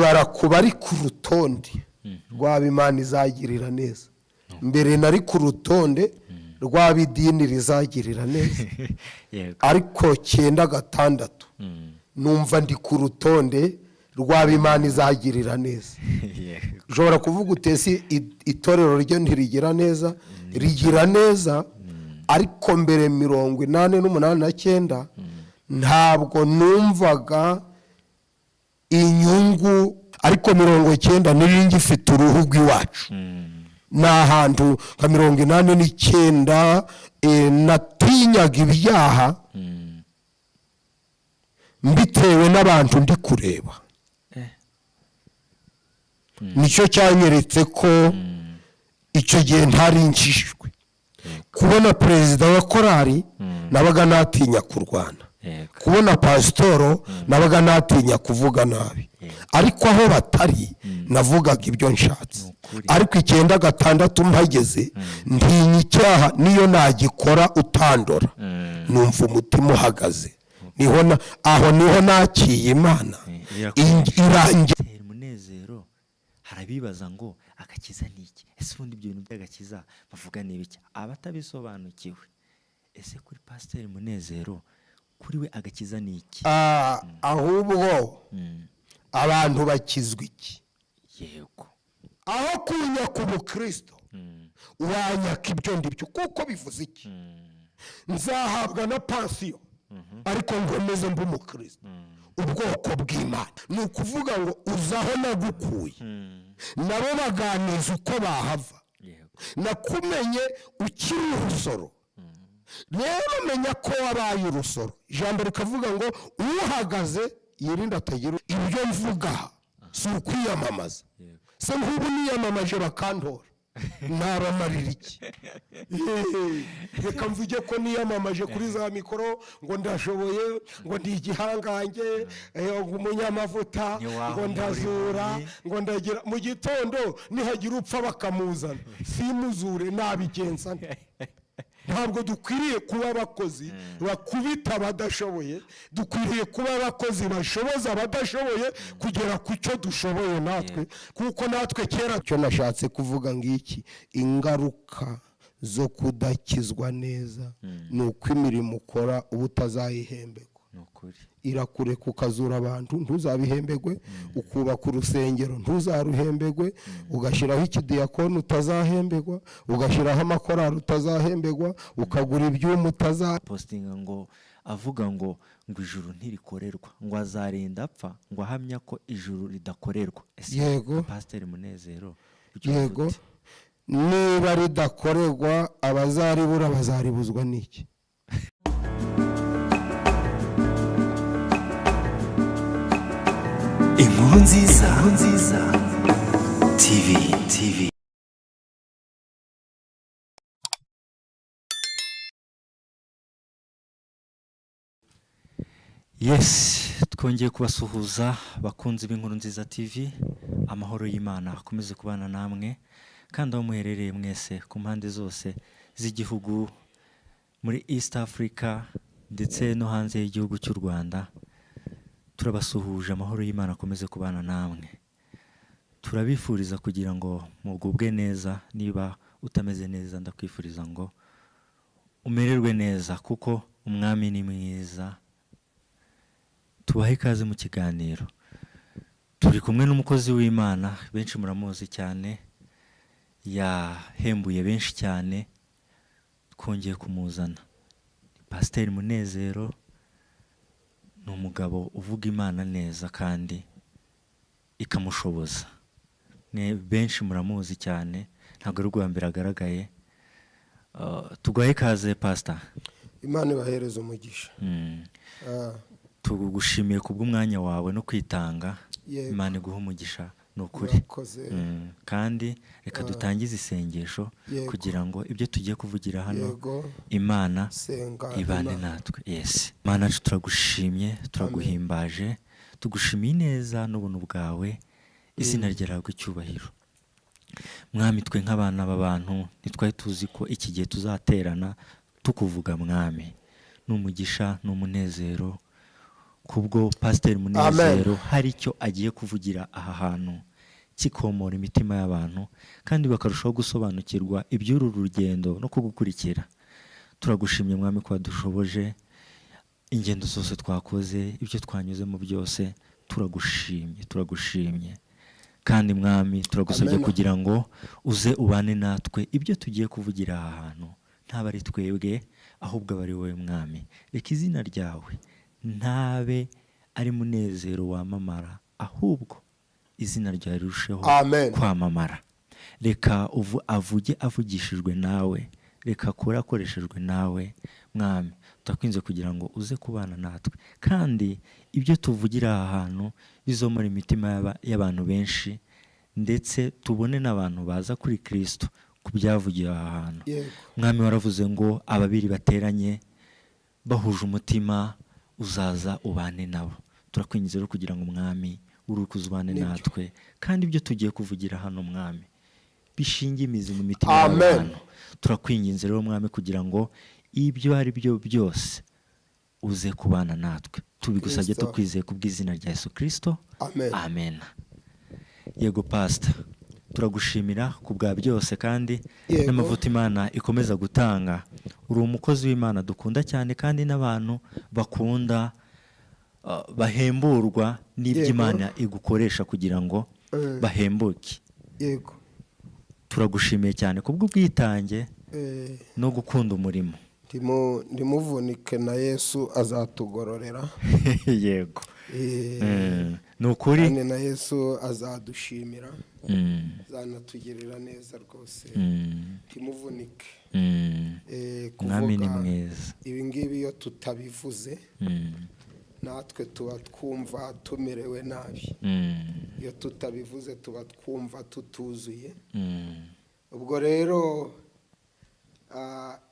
nibara kuba ari ku rutonde rw'abo Imana izagirira neza. Mbere nari ku rutonde rw'abidini rizagirira neza. Ariko 9/6 numva ndi ku rutonde rw'abo Imana izagirira neza. Ushobora kuvuga utesi itorero ryo ntirigira neza, rigira neza, ariko mbere 88 na 9 ntabwo numvaga inyungu, ariko 90 niri ngifite uruhu rw'iwacu. N'ahantu nka 89 natinyaga ibyaha mbitewe n'abantu ndi kureba. Nicyo cyanyeretse ko icyo gihe ntari nkishijwe. Kubona perezida wa korari nabaga natinya kurwana, kubona pasitoro nabaga natinya kuvuga nabi, ariko aho batari navugaga ibyo nshatse. Ariko 9/6 mpageze ntinya icyaha, niyo nagikora utandora numva umutima uhagaze. Aho niho nakiye Imana irangiye. Munezero harabibaza ngo agakiza niki? Ese ubundi ibyo bintu by'agakiza bavuga n'ibiki? Abatabisobanukiwe, ese kuri Pasteur Munezero kuri we agakiza niki? Ahubwo abantu bakizwa iki? Yego, aho kunya ku Bukristo wanyaka ibyo ndibyo, kuko bivuze iki? Nzahabwa na pansiyo ariko ngomeze mbe umukristo, ubwoko bw'Imana. Ni ukuvuga ngo uzaho nagukuye, nabo baganiza uko bahava. Nakumenye ukiri urusoro, rero menya ko wabaye urusoro. Ijambo rikavuga ngo uhagaze yirinda atagira. Ibyo mvuga si ukwiyamamaza. Se nk'ubu niyamamaje bakantora nabamarira iki? Reka mvuge ko niyamamaje kuri za mikoro ngo ndashoboye, ngo ndi igihangange, umunyamavuta, ngo ndazura, ngo ndagira. Mu gitondo nihagira upfa bakamuzana simuzure nabigenza. Ntabwo dukwiriye kuba abakozi bakubita abadashoboye, dukwiriye kuba abakozi bashoboza abadashoboye kugera ku cyo dushoboye natwe. Kuko natwe kera, cyo nashatse kuvuga ngiki, ingaruka zo kudakizwa neza ni uko imirimo ukora uba utazayihemberwa. Irakureka ukazura abantu ntuzabihembegwe, ukubaka urusengero ntuzaruhembegwe, ugashyiraho ikidiyakoni utazahembegwa, ugashyiraho amakorari utazahembegwa, ukagura ibyuma postinga ngo avuga ngo ijuru ntirikorerwa, ngo azarinda apfa, ngo ahamya ko ijuru ridakorerwa. Yego Pasteur Munezero, yego, niba ridakorerwa abazaribura bazaribuzwa n'iki? Inkuru nziza TV. Yes, twongeye kubasuhuza bakunzi b'Inkuru Nziza TV. Amahoro y'Imana akomeze kubana namwe, kandi aho muherereye mwese ku mpande zose z'igihugu, muri East Africa ndetse no hanze y'igihugu cy'u Rwanda. Turabasuhuje, amahoro y'Imana akomeze kubana namwe. Turabifuriza kugira ngo mugubwe neza. Niba utameze neza, ndakwifuriza ngo umererwe neza, kuko umwami ni mwiza. Tubahe ikaze mu kiganiro. Turi kumwe n'umukozi w'Imana, benshi muramuzi cyane, yahembuye benshi cyane, twongeye kumuzana. Pasteur Munezero ni umugabo uvuga Imana neza kandi ikamushoboza. Benshi muramuzi cyane, ntabwo ari ubwa mbere agaragaye. Tuguhaye ikaze Pastor. Imana ibahereze umugisha. Tugushimiye kubw'umwanya wawe no kwitanga. Imana iguha umugisha n'ukuri. Kandi reka dutangize isengesho kugira ngo ibyo tugiye kuvugira hano Imana ibane natwe. Yes. Imana yacu turagushimye, turaguhimbaje, tugushimiye neza n'ubuntu bwawe, izina ryawe icyubahiro. Mwami, twe nk'abana b'abantu ntitwari tuzi ko iki gihe tuzaterana tukuvuga. Mwami, n'umugisha n'umunezero kubwo Pasiteri Munezero hari icyo agiye kuvugira aha hantu kikomora imitima y'abantu kandi bakarushaho gusobanukirwa iby'uru rugendo no kugukurikira. Turagushimye mwami ko wadushoboje ingendo zose twakoze, ibyo twanyuzemo byose, turagushimye kandi mwami turagusabye kugira ngo uze ubane natwe ibyo tugiye kuvugira aha hantu ntaba ari twebwe ahubwo aba ari wowe mwami. Reka izina ryawe ntabe ari Munezero wamamara, ahubwo izina ryawe rirusheho kwamamara. Reka avuge avugishijwe nawe, reka akore akoreshejwe nawe mwami. Turakwinze kugira ngo uze kubana natwe kandi ibyo tuvugira aha hantu bizomora imitima y'abantu benshi, ndetse tubone n'abantu baza kuri Kristo ku byavugiwe aha hantu. Mwami waravuze ngo ababiri bateranye bahuje umutima uzaza ubane nabo. Turakwinjiza rero kugira ngo mwami urukuze ubane natwe kandi ibyo tugiye kuvugira hano mwami bishinge imizi mu mitima y'abantu. Turakwinginze rero mwami kugira ngo ibyo ari byo byose uze kubana natwe. Tubigusabye tukwizeye kubw'izina rya Yesu Kristo. Amen. Yego Pastor, turagushimira ku bwa byose kandi n'amavuta Imana ikomeza gutanga. Uri umukozi w'Imana dukunda cyane kandi n'abantu bakunda bahemburwa n'ibyo Imana igukoresha kugira ngo bahembuke. Yego. Turagushimiye cyane kubw'ubwitange no gukunda umurimo. Ndimuvunike na Yesu azatugororera. Yego. Nukuri kandi na Yesu azadushimira, azanatugirira neza rwose. Ndimuvunike. Mwami ni mwiza. Ibi ngibi iyo tutabivuze natwe tuba twumva tumerewe nabi. Iyo tutabivuze tuba twumva tutuzuye. Ubwo rero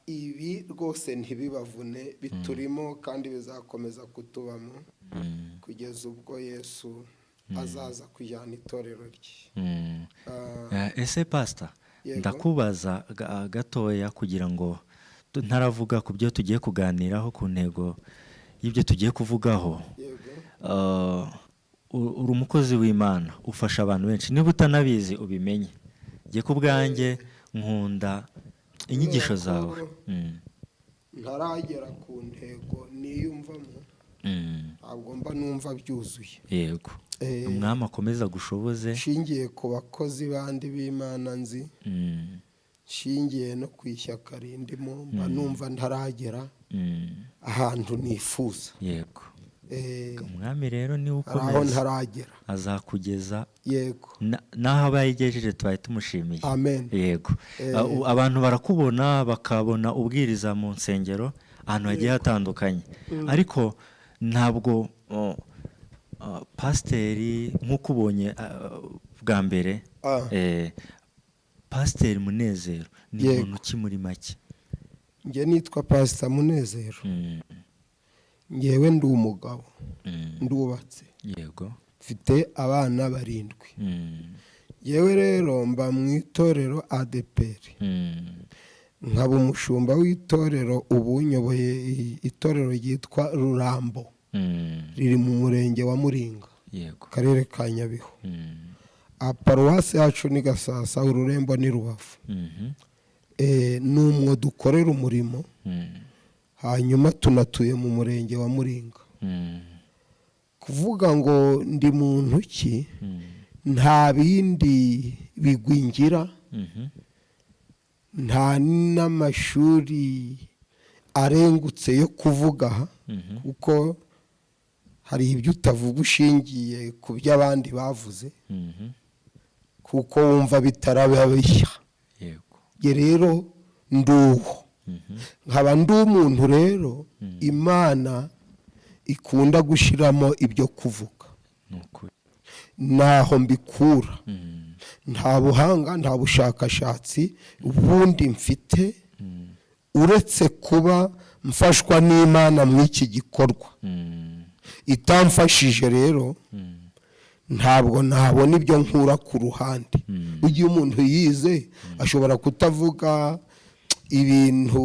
ibi rwose ntibibavune, biturimo kandi bizakomeza kutubamo kugeza ubwo Yesu azaza kujyana itorero rye. Ese Pastor, ndakubaza gatoya kugira ngo ntaravuga ku byo tugiye kuganiraho ku ntego y'ibyo tugiye kuvugaho. Uri umukozi w'Imana ufasha abantu benshi, niba utanabizi ubimenye. Ngiye ku bwanjye nkunda inyigisho zawe. Ntaragera ku ntego niyumvamo, ntabwo mba numva byuzuye. Yego. Umwami akomeza gushoboze. Shingiye ku bakozi bandi b'Imana nzi, shingiye no ku ishyaka rindimo, mba numva ntaragera ahantu nifuza. Yego. Umwami rero ni ukomeza, aho ntaragera azakugeza. Yego. Naho abayigejeje twaye tumushimiye. Amen. Yego. Abantu barakubona bakabona ubwiriza mu nsengero ahantu hagiye hatandukanye, ariko ntabwo Pasiteri nk'uko ubonye bwa mbere, Pasiteri Munezero ni umuntu ki muri make? Njye nitwa Pastor Munezero. Ngewe ndi umugabo, ndubatse. Yego. Mfite abana 7. Yewe rero mba mu itorero ADPR. Nkaba umushumba w'itorero, ubu nyoboye itorero ryitwa Rurambo. Riri mu murenge wa Muringa. Yego. Karere ka Nyabihu. Paruwasi yacu ni Gasasa, Ururembo ni Rubavu. Numwe dukorera umurimo. Hanyuma tunatuye mu murenge wa Muringa. Kuvuga ngo ndi muntu ki, nta bindi bigwingira, nta n'amashuri arengutse yo kuvuga, kuko hari ibyo utavuga ushingiye ku by'abandi bavuze, kuko wumva bitarababishya. Ye rero nduho, nkaba ndi umuntu rero Imana ikunda gushiramo ibyo kuvuga. Naho mbikura, nta buhanga nta bushakashatsi ubundi mfite, uretse kuba mfashwa n'Imana mu iki gikorwa. Itamfashije rero ntabwo nabona ibyo nkura ku ruhande. Ugiye umuntu yize ashobora kutavuga ibintu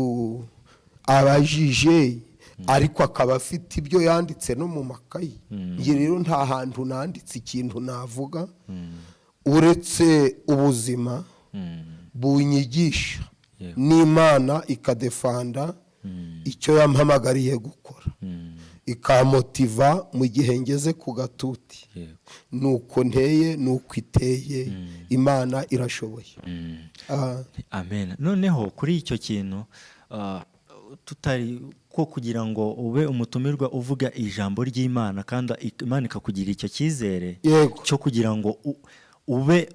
abajije, ariko akaba afite ibyo yanditse no mu makayi. njye rero nta hantu nanditse ikintu navuga uretse ubuzima bunyigisha n'Imana ikadefanda icyo yampamagariye gukora, ikamotiva mu gihe ngeze ku gatuti. nuko nteye, nuko iteye, Imana irashoboye. amen. Noneho kuri icyo kintu tutari ko kugira ngo ube umutumirwa uvuga ijambo ry'Imana kandi Imana ikakugira icyo cyizere cyo kugira ngo ube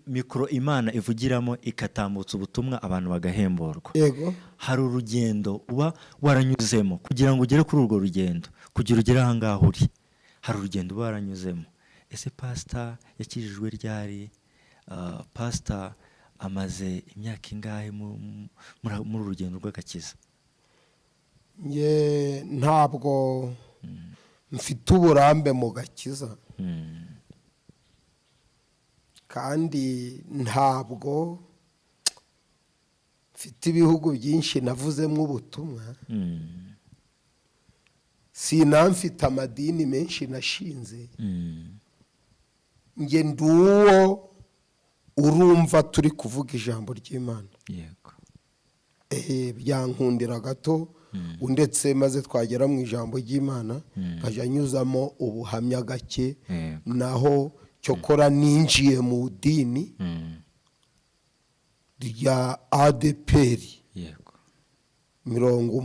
mikoro Imana ivugiramo ikatambutsa ubutumwa abantu bagahemborwa. Hari urugendo uba waranyuzemo kugira ngo ugere kuri urwo rugendo, kugira ugere aha ngaha uri, hari urugendo uba waranyuzemo. Ese pastor yakijijwe ryari? Pastor amaze imyaka ingahe muri urugendo rw'agakiza? Ntabwo mfite uburambe mu gakiza, kandi ntabwo mfite ibihugu byinshi navuzemo ubutumwa, sinamfite amadini menshi nashinze. njye nduwo urumva turi kuvuga ijambo ry'Imana. Byankundira gato ndetse maze twagera mu ijambo ry'Imana nkajya nyuzamo ubuhamya gake, naho cyokora ninjiye mu dini rya ADPR 88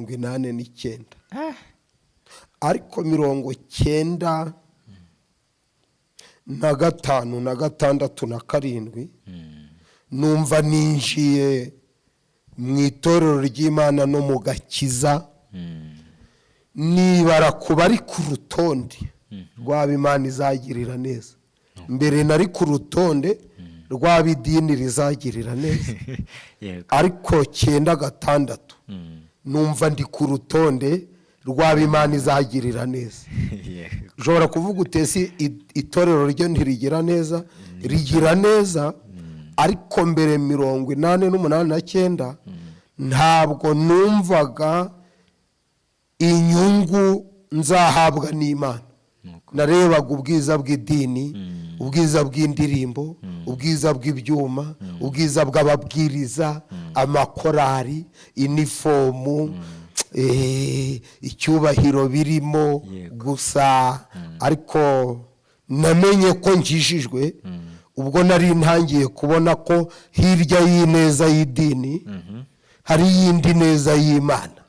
89, ariko 95 na 5 na 6 na 7 numva ninjiye mu itorero ry'Imana no mu gakiza. nibara kuba ari ku rutonde rw'Imana izagirira neza. mbere nari ku rutonde rw'abidini rizagirira neza, ariko 9 numva ndi ku rutonde rw'Imana izagirira neza. ushobora kuvuga utesi itorero ryo ntirigira neza, rigira neza, ariko mbere 88 na 9 ntabwo numvaga inyungu nzahabwa n'Imana. narebaga ubwiza bw'idini, ubwiza bw'indirimbo, ubwiza bw'ibyuma, ubwiza bw'ababwiriza, amakorari, inifomu, icyubahiro birimo gusa. ariko namenye ko njijijwe ubwo nari ntangiye kubona ko hirya y'ineza y'idini hari yindi neza y'Imana.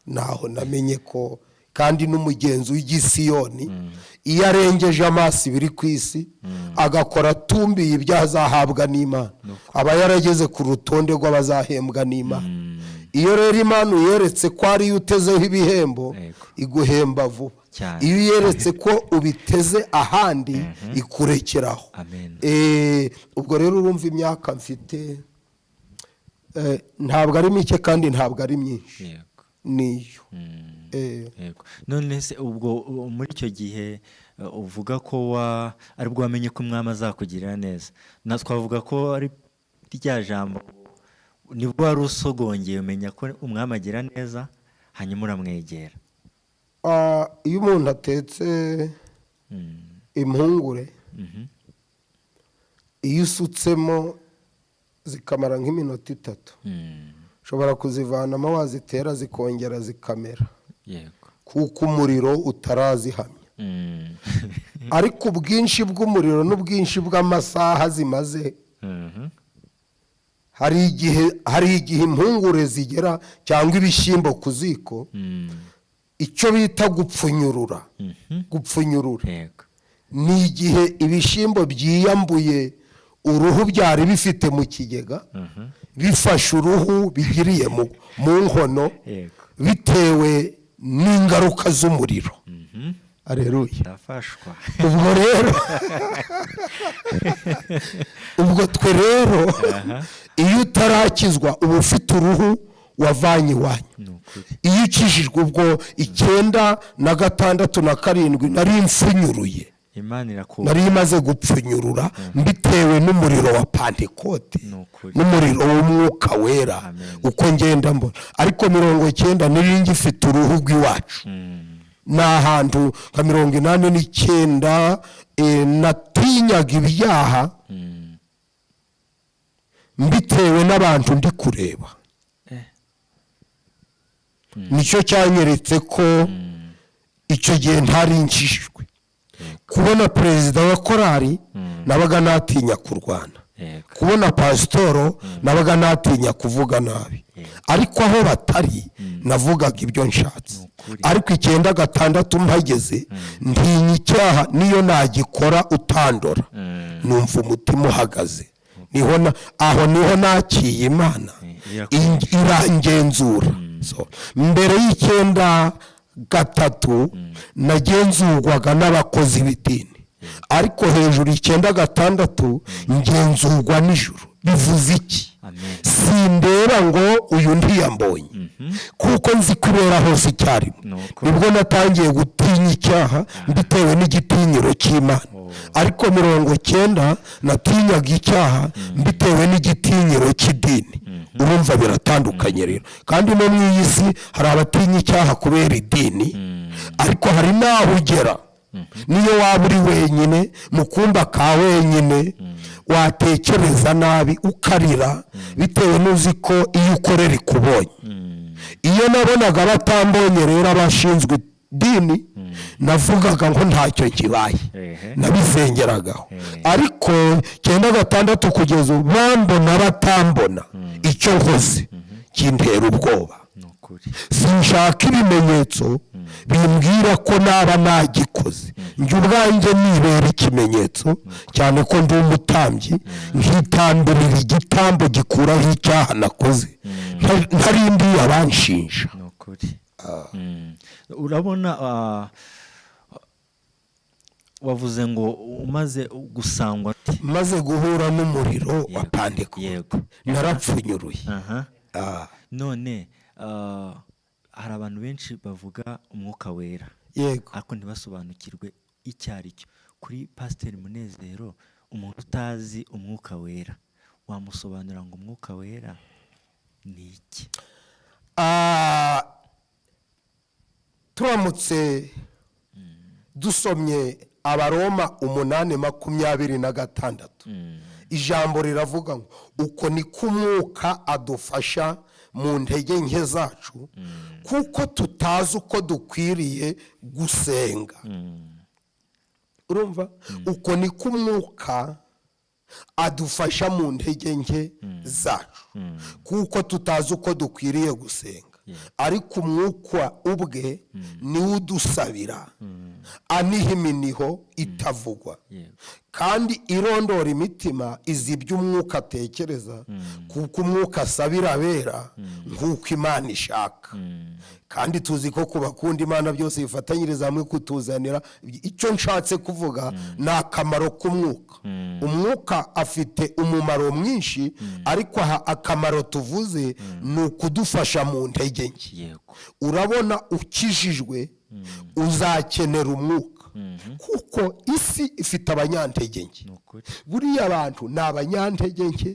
naho namenye ko kandi n'umugenzi w'igisiyoni iyo arengeje amaso ibiri ku isi agakora tumbiye ibyazahabwa n'Imana, aba yarageze ku rutonde rw'abazahembwa n'Imana. iyo rero Imana uyeretse ko ari yo utezeho ibihembo, iguhemba vuba. iyo uyeretse ko ubiteze ahandi, ikurekeraho. ubwo rero urumva imyaka mfite ntabwo ari mike kandi ntabwo ari myinshi. niyo none se ubwo muri icyo gihe uvuga ko aribwo wamenye ko Umwami azakugirira neza, na twavuga ko ari rya jambo nibwo wari usogongeye umenya ko Umwami agira neza, hanyuma uramwegera? iyo umuntu atetse impungure, iyo usutsemo zikamara nk'iminota 3, ushobora kuzivanamo wazitera zikongera zikamera, kuko umuriro utarazihamya. ariko ubwinshi bw'umuriro n'ubwinshi bw'amasaha zimaze, hari igihe impungure zigera cyangwa ibishyimbo ku ziko, icyo bita gupfunyurura. ni igihe ibishyimbo byiyambuye uruhu byari bifite mu kigega, bifashe uruhu bigiriye mu nkono, bitewe n'ingaruka z'umuriro. Aleluya. ubwo rero twe rero iyo utarakizwa uba ufite uruhu wavanye iwanyu. iyo ukijijwe ubwo 9 na 6 na 7 nari mfunyuruye, Imana irakuba. nari imaze gupfunyurura mbitewe n'umuriro wa Pantekote Nukuri. n'umuriro w'umwuka wera. Amen. uko ngenda mbona ariko 90 nari ngifite uruhu rw'iwacu n'ahantu nka 89 natinyaga ibyaha mbitewe n'abantu ndi kureba. nicyo cyanyeretse ko icyo gihe ntari nkishijwe. kubona perezida wa korali nabaga natinya kurwana, kubona pasitoro nabaga natinya kuvuga nabi, ariko aho batari navugaga ibyo nshatse. ariko 96 mpageze ntinya icyaha niyo nagikora utandora, numva umutima uhagaze. aho niho nakiye Imana irangenzura. mbere y'93 nagenzurwaga n'abakozi b'idini, ariko hejuru 96 ngenzurwa n'ijuru. bivuze iki? sindeba ngo uyu ntiyambonye, kuko nzi kubera hose icyarimwe. nibwo natangiye gutinya icyaha mbitewe n'igitinyiro cy'Imana. ariko 90 natinyaga icyaha mbitewe n'igitinyiro cy'idini. urumva biratandukanye rero. kandi no mu iyi si hari abatinya icyaha kubera idini, ariko hari n'aho ugera niyo waba uri wenyine mu kumba ka wenyine watekereza nabi ukarira bitewe n'uzi ko iyo ukorera ikubonye. iyo nabonaga batambonye rero abashinzwe idini navugaga ngo ntacyo kibaye, nabisengeragaho. ariko 96 kugeza ubu bambona batambona, icyo nkoze kintera ubwoba. sinshaka ibimenyetso bimbwira ko naba nagikoze. njye ubwanjye nibera ikimenyetso, cyane ko ndi umutambyi, nkitambirira igitambo gikuraho icyaha nakoze, ntarindi abanshinja. urabona wavuze ngo umaze gusangwa, maze guhura n'umuriro wa Pantekote narapfunyuruye. none hari abantu benshi bavuga umwuka wera, ariko ntibasobanukirwe icyo ari cyo. kuri Pasiteri Munezero, umuntu utazi umwuka wera wamusobanurira ngo umwuka wera ni iki? turamutse dusomye Abaroma 8:26 ijambo riravuga ngo uko niko umwuka adufasha mu ntege nke zacu, kuko tutazi uko dukwiriye gusenga. urumva uko niko umwuka adufasha mu ntege nke zacu, kuko tutazi uko dukwiriye gusenga. ariko umwuka ubwe niwe udusabira aniha iminiho itavugwa. kandi irondora imitima izi iby'umwuka atekereza, kuko umwuka asabira abera nk'uko Imana ishaka. kandi tuzi ko kubakunda Imana byose bifatanyiriza hamwe kutuzanira. icyo nshatse kuvuga ni akamaro k'umwuka. umwuka afite umumaro mwinshi, ariko aha akamaro tuvuze ni ukudufasha mu ntege nke. urabona ukijijwe uzakenera umwuka, kuko isi ifite abanyantege nke. buriya abantu ni abanyantege nke,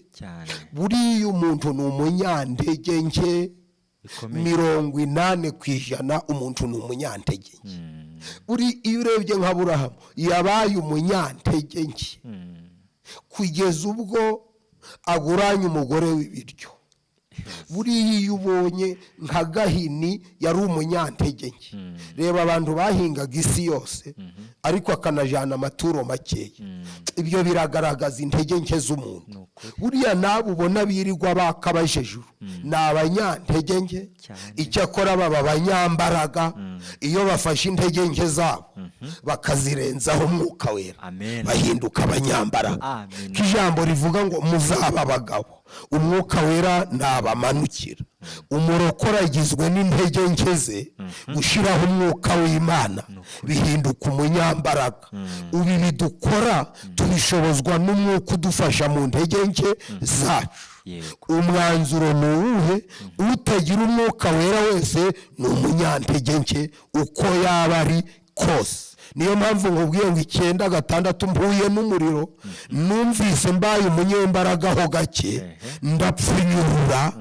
buriya umuntu ni umunyantege nke 80% umuntu ni umunyantege nke. buri iyo urebye nka Aburahamu yabaye umunyantege nke kugeza ubwo aguranye umugore w'ibiryo. buriya iyo ubonye nka Gahini yari umunyantege nke. reba abantu bahingaga isi yose, ariko akanajyana amaturo makeya. ibyo biragaragaza intege nke z'umuntu. buriya nabo ubona birirwa bakabajejuru ni abanyantege nke. icyakora baba abanyambaraga iyo bafashe intege nke zabo bakazirenzaho umwuka wera, bahinduka abanyambaraga. ijambo rivuga ngo muzaba abagabo, umwuka wera nabamanukira. umurokora agizwe n'intege nke ze, gushyiraho umwuka w'Imana bihinduka umunyambaraga. ubi bidukora tubishobozwa n'umwuka udufasha mu ntege nke zacu. umwanzuro ni uwuhe? utagira umwuka wera wese ni umunyantege nke uko yaba ari kose. niyo mpamvu nkubwiye ngo 9/6 mpuye n'umuriro, numvise mbaye umunyembaraga ho gake, ndapfunyurura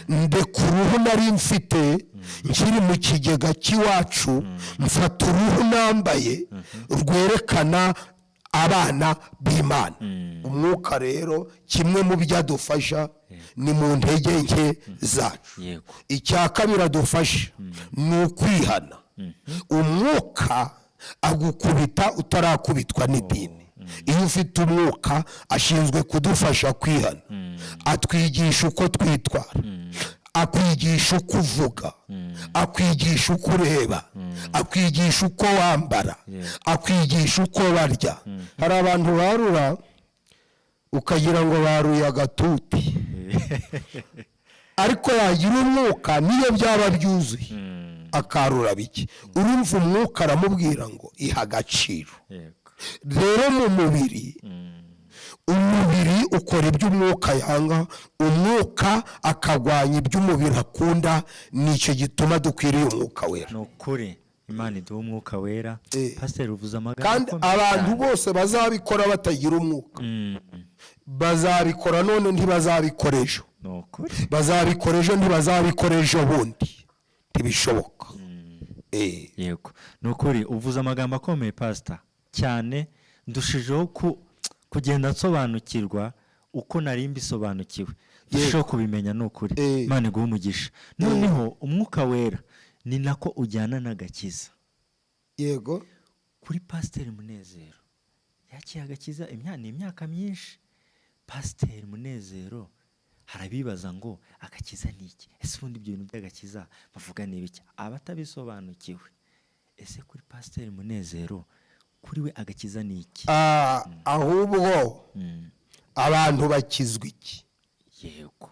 ndeka uruhu nari mfite nkiri mu kigega cy'iwacu, mfata uruhu nambaye rwerekana abana b'Imana. Umwuka rero kimwe mu byadufasha ni mu ntege nke zacu. Icya kabiri adufasha ni ukwihana. Umwuka agukubita utarakubitwa n'idini. Iyo ufite umwuka ashinzwe kudufasha kwihana, atwigisha uko twitwara, akwigisha uko uvuga, akwigisha uko ureba, akwigisha uko wambara, akwigisha uko barya. Hari abantu barura ukagira ngo baruye agatuti, ariko yagira umwuka niyo byaba byuzuye akarura bike. Urumva umwuka aramubwira ngo iha agaciro. Rero mu mubiri, umubiri ukora ibyo umwuka yanga, umwuka akagwanya ibyo umubiri akunda. Nicyo gituma dukwiriye umwuka wera. Nukuri Imana iduha umwuka wera. Pastor uvuze amagambo kandi abantu bose bazabikora batagira umwuka, bazabikora none ntibazabikora ejo, bazabikora ejo ntibazabikora ejo bundi, ntibishoboka. Yego, nukuri uvuze amagambo akomeye Pastor, cyane ndushijeho kugenda nsobanukirwa uko nari mbisobanukiwe, ndushijeho kubimenya. Nukuri Imana iguhe umugisha. Noneho umwuka wera ni nako ujyana n'agakiza. Yego, kuri Pastor Munezero yakiye agakiza imyaka myinshi. Pastor Munezero harabibaza ngo agakiza ni iki? Ese ubundi ibyo bintu by'agakiza bavuga ni ibiki? Abatabisobanukiwe. Ese kuri Pastor Munezero, kuri we agakiza ni iki? Ahubwo abantu bakizwa iki? Yego,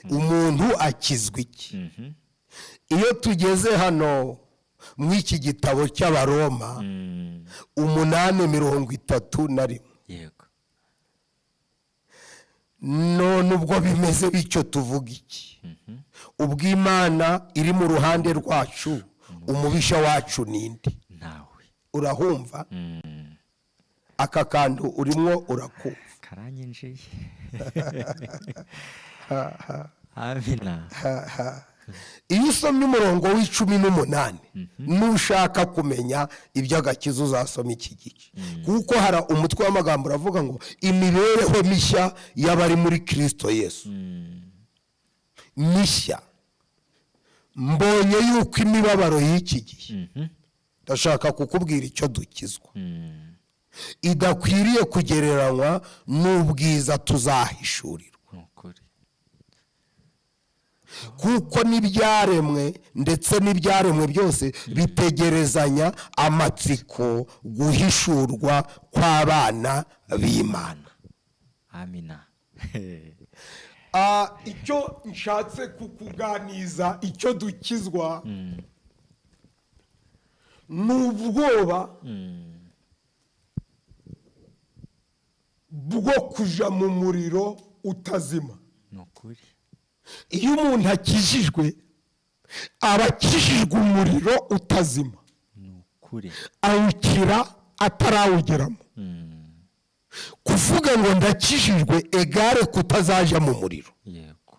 umuntu akizwa iki? Iyo tugeze hano mu iki gitabo cy'Abaroma 8:31, yego, none ubwo bimeze bityo tuvuga iki? Ubwo Imana iri mu ruhande rwacu, umubisha wacu ninde? Nawe. Urahumva? Aka kantu urimo urakumva? Karanyinjiye. Amina. Iyo usomye umurongo w'18, nushaka kumenya iby'agakiza uzasoma iki gice, kuko hari umutwe w'amagambo uravuga ngo imibereho mishya y'abari muri Kristo Yesu. Mishya. Mbonye yuko imibabaro y'iki gihe, ndashaka kukubwira icyo dukizwa, idakwiriye kugereranywa n'ubwiza tuzahishurirwa. Kuko n'ibyaremwe ndetse n'ibyaremwe byose bitegerezanya amatsiko guhishurwa kw'abana b'Imana. Amina. Icyo nshatse kukuganiza, icyo dukizwa n'ubwoba bwo kuja mu muriro utazima. Nukuri. Iyo umuntu akijijwe, aba akijijwe umuriro utazima. Nukuri. Awukira atarawugeramo. Kuvuga ngo ndakijijwe egare kutazaja mu muriro. Yego.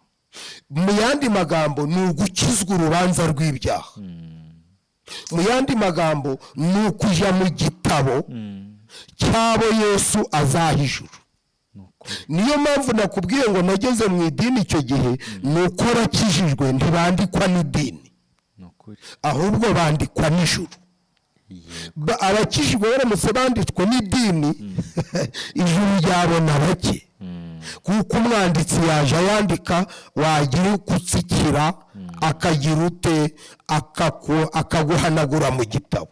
Mu yandi magambo ni ugukizwa urubanza rw'ibyaha. Mu yandi magambo ni ukuja mu gitabo cyabo Yesu azahijuru. Niyo mpamvu nakubwiye ngo nageze mu idini icyo gihe, nuko abakijijwe ntibandikwa n'idini, ahubwo bandikwa n'ijuru. Abakijijwe baramutse banditswe n'idini, ijuru ryabona bake, kuko umwanditsi yaje yandika, wagira ukutsikira akagira ute akaguhanagura mu gitabo.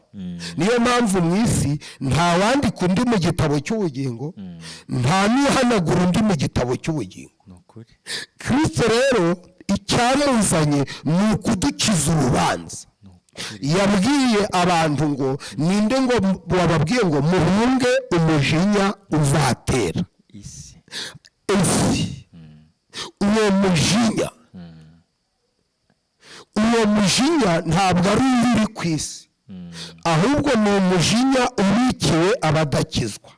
Niyo mpamvu mu isi nta wandika undi mu gitabo cy'ubugingo, nta n'uhanagura undi mu gitabo cy'ubugingo. Kristo rero icyamuzanye ni ukudukiza urubanza. Yabwiye abantu ngo ninde ngo wababwiye ngo muhunge umujinya uzatera isi. Uwo mujinya ntabwo ari uri ku isi, ahubwo ni umujinya ubikiwe abadakizwa.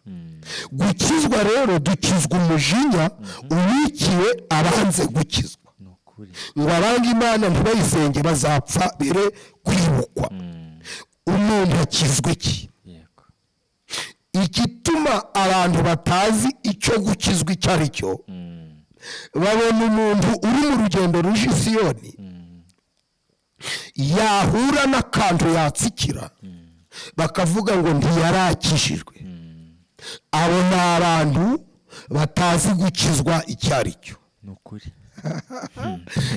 Gukizwa rero dukizwa umujinya ubikiwe abanze gukizwa, ngo abanga Imana ntibayisenge bazapfa bere kwibukwa. Umuntu akizwa iki? Igituma abantu batazi icyo gukizwa icyo ari cyo, babona umuntu uri mu rugendo ruje i Siyoni, yahura n'akantu yatsikira bakavuga ngo ntiyarakishijwe. Abo ni abantu batazi gukizwa icyo ari cyo.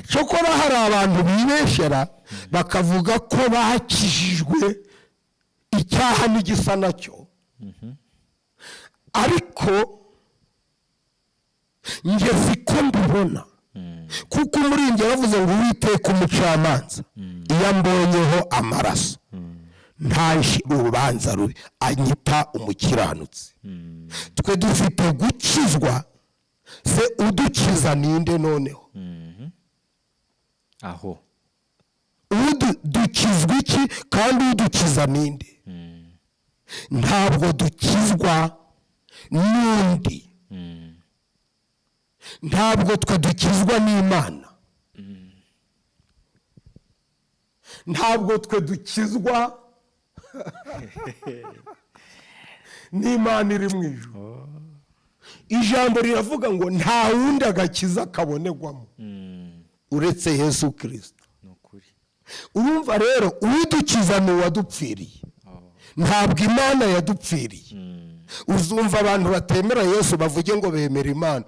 Cyokora hari abantu bibeshera bakavuga ko bakijijwe icyaha n'igisa nacyo, ariko njye siko mbibona. Kuko umuririmbyi yaravuze ngo Uwiteka umucamanza iyo ambonyeho amaraso ntaje urubanza rubi, anyita umukiranutsi. Twe dufite gukizwa, se udukiza ninde noneho? Aho dukizwa iki kandi udukiza ninde? Ntabwo dukizwa n'undi, ntabwo twe dukizwa n'Imana, ntabwo twe dukizwa n'Imana iri mu ijuru. Ijambo riravuga ngo nta wundi agakiza kabonerwamo uretse Yesu Kristo. Urumva rero uwidukiza ni uwadupfiriye, ntabwo Imana yadupfiriye. Uzumva abantu batemera Yesu bavuge ngo bemera Imana,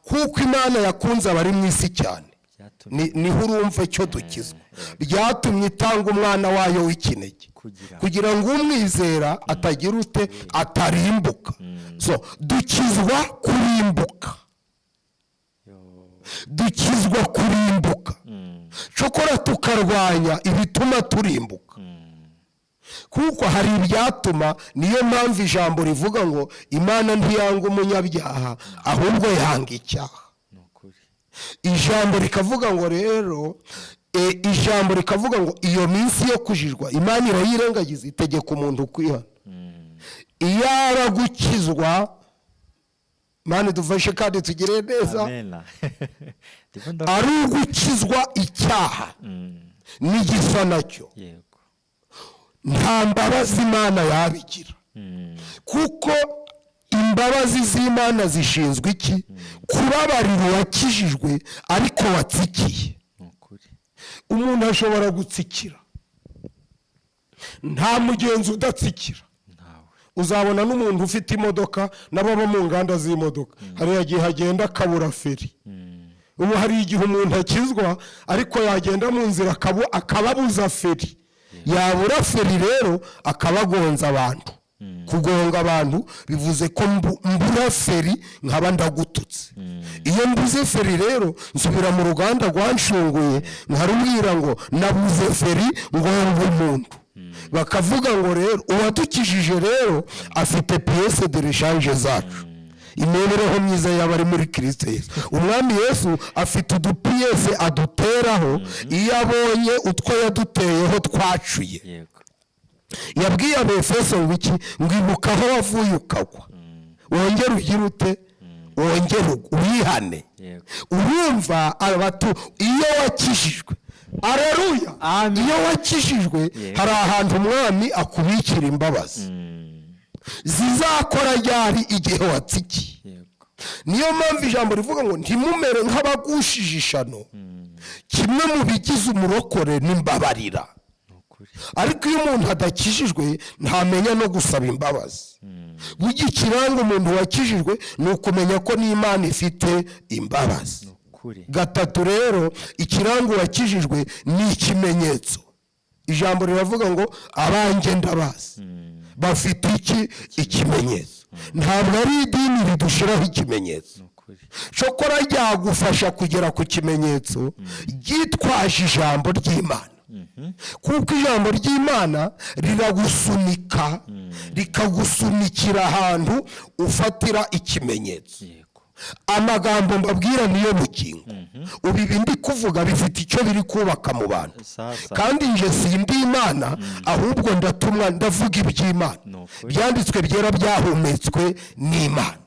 kuko Imana yakunze abari mu isi cyane, niho urumva icyo dukizwa. Byatumye itanga umwana wayo w'ikinege kugira ngo umwizera atagira ute, atarimbuka. So dukizwa kurimbuka, dukizwa kurimbuka. Cyokora tukarwanya ibituma turimbuka, kuko hari ibyatuma. Niyo mpamvu ijambo rivuga ngo Imana ntiyanga umunyabyaha ahubwo yanga icyaha. Ijambo rikavuga ngo rero ijambo rikavuga ngo iyo minsi yo kujijwa Imana irayirengagiza, itegeka umuntu kwihana. Iyaba gukizwa, Imana dufashe kandi tugire neza, ari ugukizwa icyaha n'igisa nacyo, nta mbabazi Imana yabigira. Kuko imbabazi z'Imana zishinzwe iki? Kubabarira uwakijijwe ariko watsikiye. Umuntu ashobora gutsikira, nta mugenzi udatsikira. Uzabona n'umuntu ufite imodoka n'ababa mu nganda z'imodoka, hari igihe hagenda akabura feri. Ubu hari igihe umuntu akizwa ariko yagenda mu nzira akababuza feri, yabura feri rero akabagonza abantu. Kugonga abantu bivuze ko mbura feri nkaba ndagututse. Iyo mbuze feri rero nsubira mu ruganda rwanshunguye nkarubwira ngo nabuze feri ngonga umuntu. Bakavuga ngo rero uwadukijije rero afite pièce de rechange zacu. Imibereho myiza y'abari muri Kristo Yesu. Umwami Yesu afite udupiyese aduteraho iyo abonye utwo yaduteyeho twacuye. Yabwiye Abefeso ngo iki? Ngo ibuka aho wavuye ukagwa, wongere ugire ute? Wongere wihane. Urumva abatu iyo wakijijwe, aleluya, iyo wakijijwe hari ahantu umwami akubikira imbabazi zizakora ryari igihe watsikiye. Niyo mpamvu ijambo rivuga ngo ntimumere nk'abagushije ishano, kimwe mu bigize umurokore n'imbabarira. Ariko iyo umuntu adakijijwe ntamenya no gusaba imbabazi. Burya ikiranga umuntu wakijijwe ni ukumenya ko n'Imana ifite imbabazi. Gatatu rero, ikiranga uwakijijwe ni ikimenyetso. Ijambo riravuga ngo abanjye ndabazi. Bafite iki? Ikimenyetso. Ntabwo ari idini ridushiraho ikimenyetso. Cyokora ryagufasha kugera ku kimenyetso ryitwaje ijambo ry'Imana. Kuko ijambo ry'Imana riragusunika, rikagusunikira ahantu ufatira ikimenyetso. amagambo mbabwira niyo bugingo. Ubu ibi ndi kuvuga bifite icyo biri kubaka mu bantu, kandi nje sindi Imana, ahubwo ndatumwa ndavuga iby'Imana. Byanditswe byera byahumetswe n'Imana.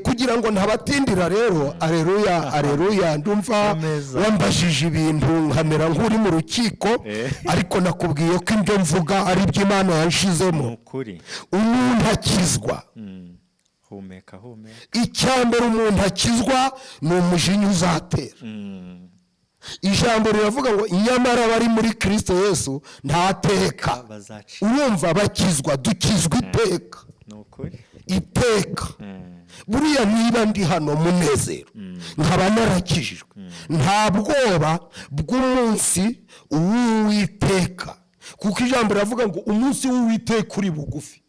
Kugira ngo ntabatindira rero, aleluya aleluya, ndumva wambajije ibintu nkamera nk'uri mu rukiko, ariko nakubwiye ko ibyo mvuga ari iby'Imana yanshizemo. Umuntu akizwa, icyambere umuntu akizwa ni umujinya uzatera. Ijambo riravuga ngo nyamara bari muri Kristo Yesu ntateka. Urumva bakizwa, dukizwa iteka. Iteka. Buriya niba ndi hano munezero, nkaba narakijijwe, nta bwoba bw'umunsi w'Uwiteka, kuko ijambo riravuga ngo umunsi w'Uwiteka uri bugufi.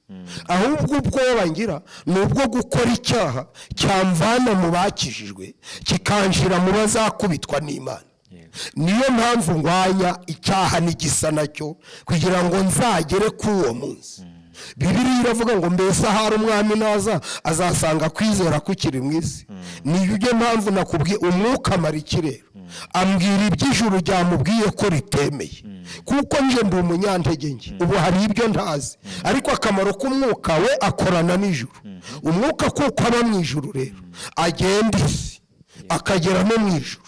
Ahubwo ubwoba ngira ni ubwo gukora icyaha cyamvana mu bakijijwe kikanjira mu bazakubitwa n'Imana. Niyo mpamvu ngwanya icyaha n'igisa nacyo, kugira ngo nzagere ku uwo munsi. Bibiliya iravuga ngo mbese ahari umwami naza azasanga kwizera kukiri mu isi. Niyo mpamvu nakubwiye umwuka amara ikirere, ambwira iby'ijuru ryamubwiye ko ritemeye, kuko nje ndi umunyantege nke. Ubu hari ibyo ntazi, ariko akamaro k'umwuka we akorana n'ijuru. Umwuka kuko aba mu ijuru rero agenda isi akagera no mu ijuru,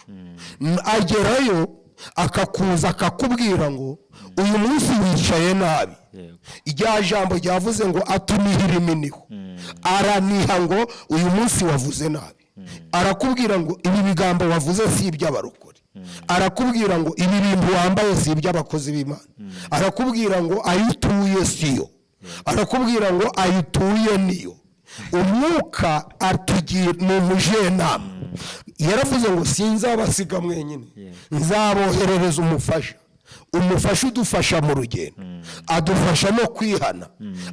agerayo akakuza akakubwira ngo uyu munsi wicaye nabi. Irya jambo ryavuze ngo atunihira iminiho, araniha ngo uyu munsi wavuze nabi. Arakubwira ngo ibi bigambo wavuze si iby'abarokore. Arakubwira ngo ibi bintu wambaye si iby'abakozi b'Imana. Arakubwira ngo ayituye siyo. Arakubwira ngo ayituye niyo. Umwuka atugira ni umujenama. Yaravuze ngo sinzabasiga mwenyine, nzaboherereza umufasha. Umufasha udufasha mu rugendo, adufasha no kwihana,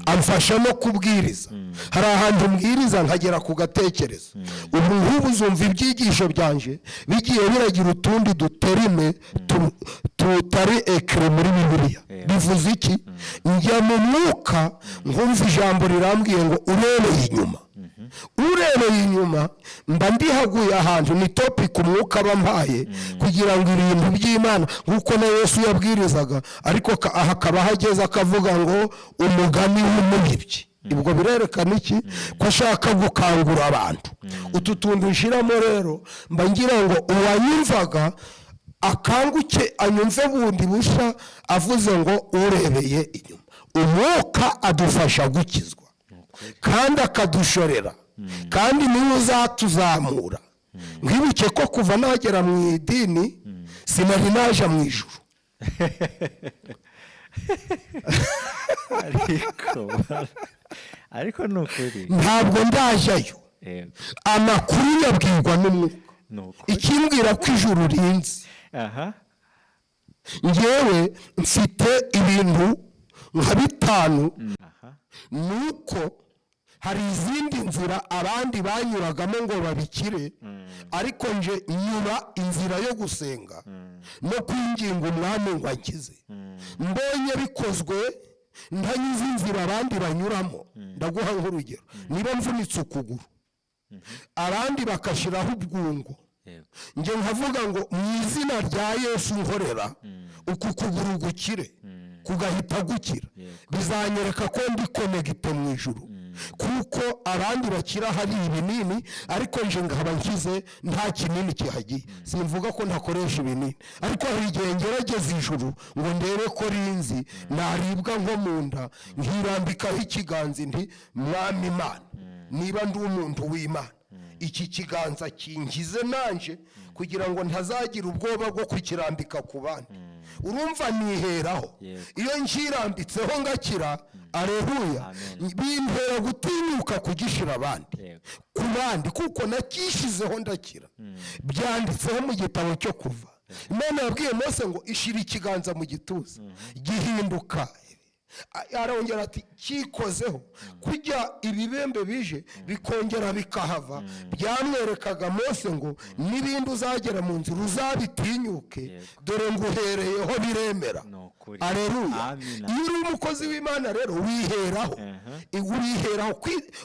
amfasha no kubwiriza. Hari ahantu mbwiriza nkagera ku gatekerezo. Ubu nk'ubu uzumva ibyigisho byanje bigiye biragira utundi duterime tutari ekre muri Bibiliya. Bivuze iki? Njya mu mwuka nkumva ijambo rirambwiye ngo urebeye inyuma. Urebeye inyuma mba ndihaguye ahantu, ni topic umwuka bampaye kugira ngo ibintu by'Imana nkuko na Yesu yabwirizaga, ariko hakaba hageze akavuga ngo umugani w'umubibyi. Ibwo birerekana iki? Ko ashaka gukangura abantu. Utu tuntu nshiramo rero mba ngira ngo uwanyumvaga akanguke anyumve bundi busha, avuze ngo urebeye inyuma. Umwuka adufasha gukizwa kandi akadushorera, kandi niwe uzatuzamura. Mwibuke ko kuva nagera mu idini sinari naje mu ijuru. ariko nukuri ntabwo ndajayo. Amakuru yabwirwa n'umwuka. Ikimbwira ko ijuru rinzi. Ngewe mfite ibintu nka 5. Nuko hari izindi nzira abandi banyuragamo ngo babikire, ariko nje nyura inzira yo gusenga no kwinginga umwami ngo ankize. Mbonye bikozwe ntanyuze inzira abandi banyuramo. Ndaguha nk'urugero, niba mvunitse ukuguru abandi bakashiraho ubwungo, nje nkavuga ngo mu izina rya Yesu nkorera uku kuguru gukire, kugahita gukira. Bizanyereka ko ndi connecte mu ijuru, kuko abandi bakira hari ibinini, ariko nje nkaba nkize nta kinini kihagiye. Simvuga ko ntakoresha ibinini, ariko hari igihe ngerageza ijuru ngo ndebe ko rinzi, naribwa nko mu nda nkirambikaho ikiganza nti mwami Imana, niba ndi umuntu w'Imana, iki kiganza kingize nanje kugira ngo ntazagira ubwoba bwo kukirambika ku bandi. Urumva niheraho. Iyo nkirambitseho ngakira, aleluya, bintera gutinyuka kugishira abandi ku bandi, kuko nakishizeho ndakira. Byanditseho mu gitabo cyo Kuva. Imana yabwiye Mose ngo ishira ikiganza mu gituza, gihinduka arongera ati kikozeho kujya ibibembe bije bikongera bikahava byamwerekaga Mose ngo n'ibindi uzagera mu nzira uzabitinyuke dore ngo uhereyeho biremera. Aleluya. Iyo uri umukozi w'Imana rero wiheraho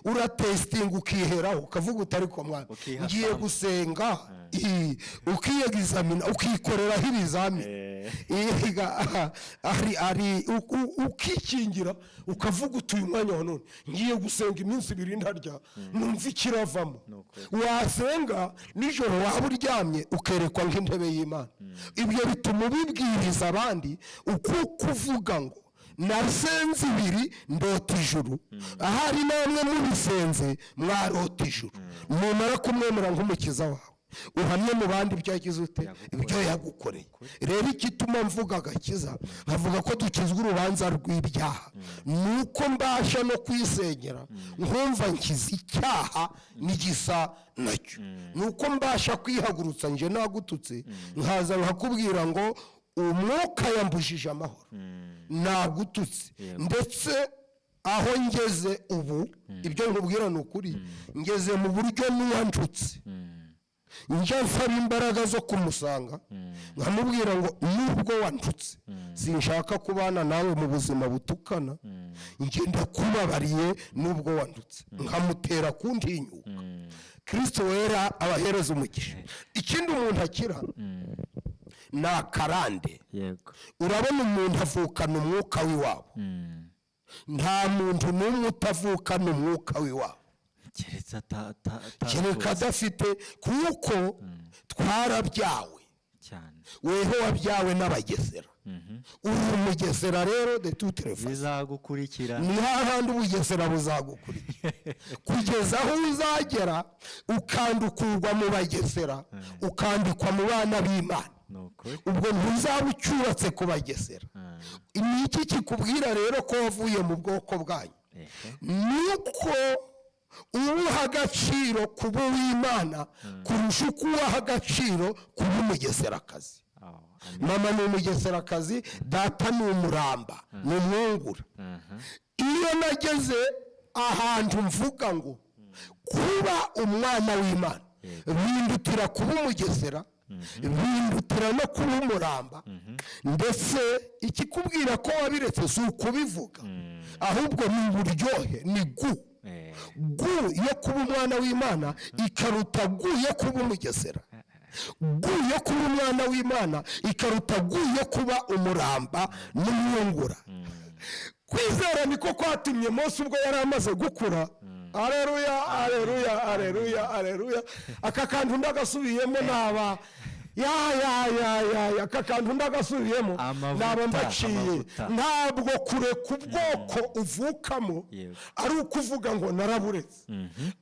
uratesitinga ukiheraho ukavuga utari ko mwana ngiye gusenga ukiyegizamina ukikoreraho ibizamini ukikingira ukavuga utuye umwanya wa none ngiye gusenga iminsi 2 ntarya numva ikiravamo. Wasenga nijoro waba uryamye ukerekwa nk'intebe y'Imana. Ibyo bituma ubibwiriza abandi uko kuvuga ngo nasenze 2 ndota ijuru, ahari namwe mubisenze mwarota ijuru. Numara kumwemera nk'umukiza wawe uhamye mu bandi byagize ute ibyo yagukoreye. Rero igituma mvuga agakiza nkavuga ko dukizwa urubanza rw'ibyaha nuko mbasha no kwisenyera nkumva nkiza icyaha n'igisa nacyo, nuko mbasha kwihagurutsa nje nagututse nkaza nkakubwira ngo umwuka yambujije amahoro nagututse, ndetse aho ngeze ubu ibyo nkubwira ni ukuri ngeze mu buryo n'uwandutse njya nsaba imbaraga zo kumusanga nkamubwira ngo nubwo wandutse sinshaka kubana nawe mu buzima butukana, ngenda kubabariye nubwo wandutse nkamutera kuntinyuka. Kristo wera abahereza umugisha. Ikindi umuntu akira na karande. Urabona umuntu avukana umwuka w'iwabo, nta muntu n'umwe utavukana umwuka w'iwabo kereka adafite, kuko twarabyawe weho wabyawe n'abagesera. Uri umugesera rero de toute façon bizagukurikira, ni hahandi ubugesera buzagukurikira kugeza aho uzagera ukandukurwa mu bagesera ukandikwa mu bana b'Imana. Ubwo ntuzaba ucyubatse ku bagesera. Ni iki kikubwira rero ko wavuye mu bwoko bwanyu? Nuko uha agaciro kuba uw'Imana kurusha uko uha agaciro kuba umugeserakazi. Mama ni umugeserakazi, data ni umuramba, ni umwungura. Iyo nageze ahantu mvuga ngo kuba umwana w'Imana bindutira kuba umugesera, bindutira no kuba umuramba, ndetse ikikubwira ko wabiretse si ukubivuga ahubwo ni uburyohe, ni gu yo kuba umwana w'Imana ikaruta gu yo kuba umugesera. Gu yo kuba umwana w'Imana ikaruta gu yo kuba umuramba n'umwungura. Kwizera niko kwatumye Mose ubwo yari amaze gukura. Aleluya, aleluya, aleluya, aleluya. Aka kantu ndagasubiyemo naba aka kantu ndagasubiyemo naba mbaciye. Ntabwo kure ku bwoko uvukamo ari ukuvuga ngo naraburetse,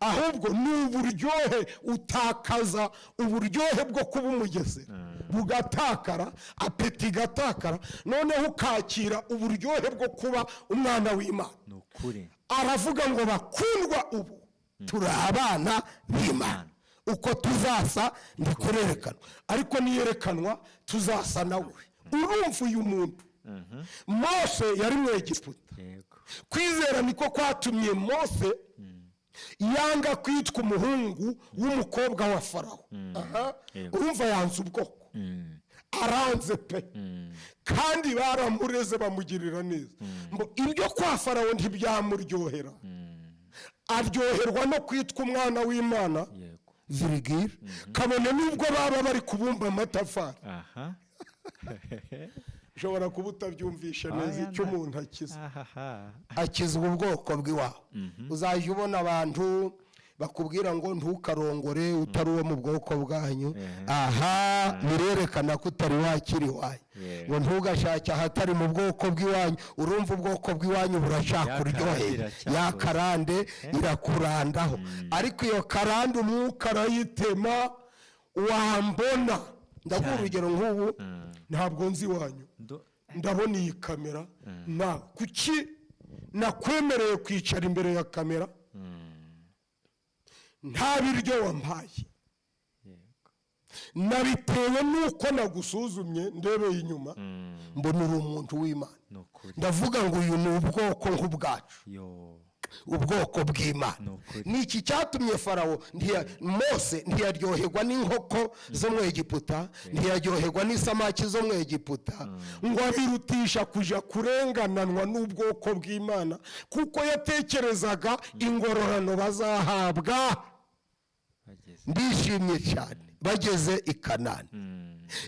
ahubwo ni uburyohe utakaza, uburyohe bwo kuba umugesera bugatakara, apeti gatakara, noneho ukakira uburyohe bwo kuba umwana w'Imana. Aravuga ngo bakundwa ubu turi abana b'Imana, uko tuzasa ndikurerekanwa, ariko niyerekanwa tuzasa nawe. Urumva uyu muntu Mose yari mu Egiputa. Kwizera niko kwatumye Mose yanga kwitwa umuhungu w'umukobwa wa Farawo. Urumva yanze ubwoko, aranze pe, kandi baramureze bamugirira neza. Ibyo kwa Farawo ntibyamuryohera, aryoherwa no kwitwa umwana w'Imana zirigira, kabone nubwo baba bari kubumba amatafari. Ushobora kuba utabyumvisha neza icyo umuntu akiza. Akizwa ubwoko bw'iwabo. Uzajya ubona abantu bakubwira ngo ntukarongore utari uwo mu bwoko bwanyu. Birerekana ko utari wakiri iwanyu. Ngo ntugashake ahatari mu bwoko bw'iwanyu. Urumva ubwoko bw'iwanyu buracyakuryohera, ya karande irakurandaho. Ariko iyo karande umwuka arayitema. Wambona ndaguha urugero nk'ubu, ntabwo nzi iwanyu, ndabona iyi kamera, kuki nakwemereye kwicara imbere ya kamera nta biryo wampaye? nabitewe nuko nagusuzumye ndebeye inyuma mbona uri umuntu w'Imana. Ndavuga ngo uyu ni ubwoko nk'ubwacu, ubwoko bw'Imana. Niki cyatumye Farawo Mose ntiyaryoherwa n'inkoko zo mu Egiputa, ntiyaryoherwa n'isamaki zo mu Egiputa, ngo abirutisha kuja kurengananwa n'ubwoko bw'Imana, kuko yatekerezaga ingororano bazahabwa. Ndishimye cyane bageze i Kanani.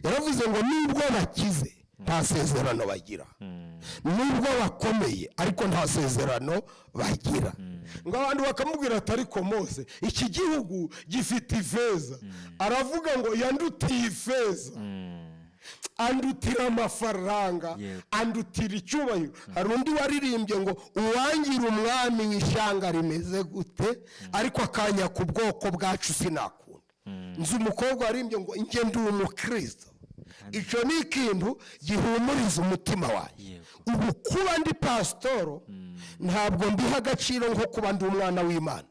Yaravuze ngo nubwo bakize nta sezerano bagira, nubwo bakomeye ariko nta sezerano bagira. Ngo abantu bakamubwira ati ariko Mose, iki gihugu gifite ifeza. Aravuga ngo yandutiye ifeza, andutira amafaranga, andutira icyubahiro. Hari undi waririmbye ngo uwangira umwami w'ishyanga rimeze gute, ariko akanya ku bwoko bwacu sinakunda. Nzi umukobwa warimbye ngo njye ndi umukristo. Icyo ni ikintu gihumuriza umutima wawe. Ubu kuba ndi pasitoro ntabwo mbiha agaciro nko kuba ndi umwana w'Imana,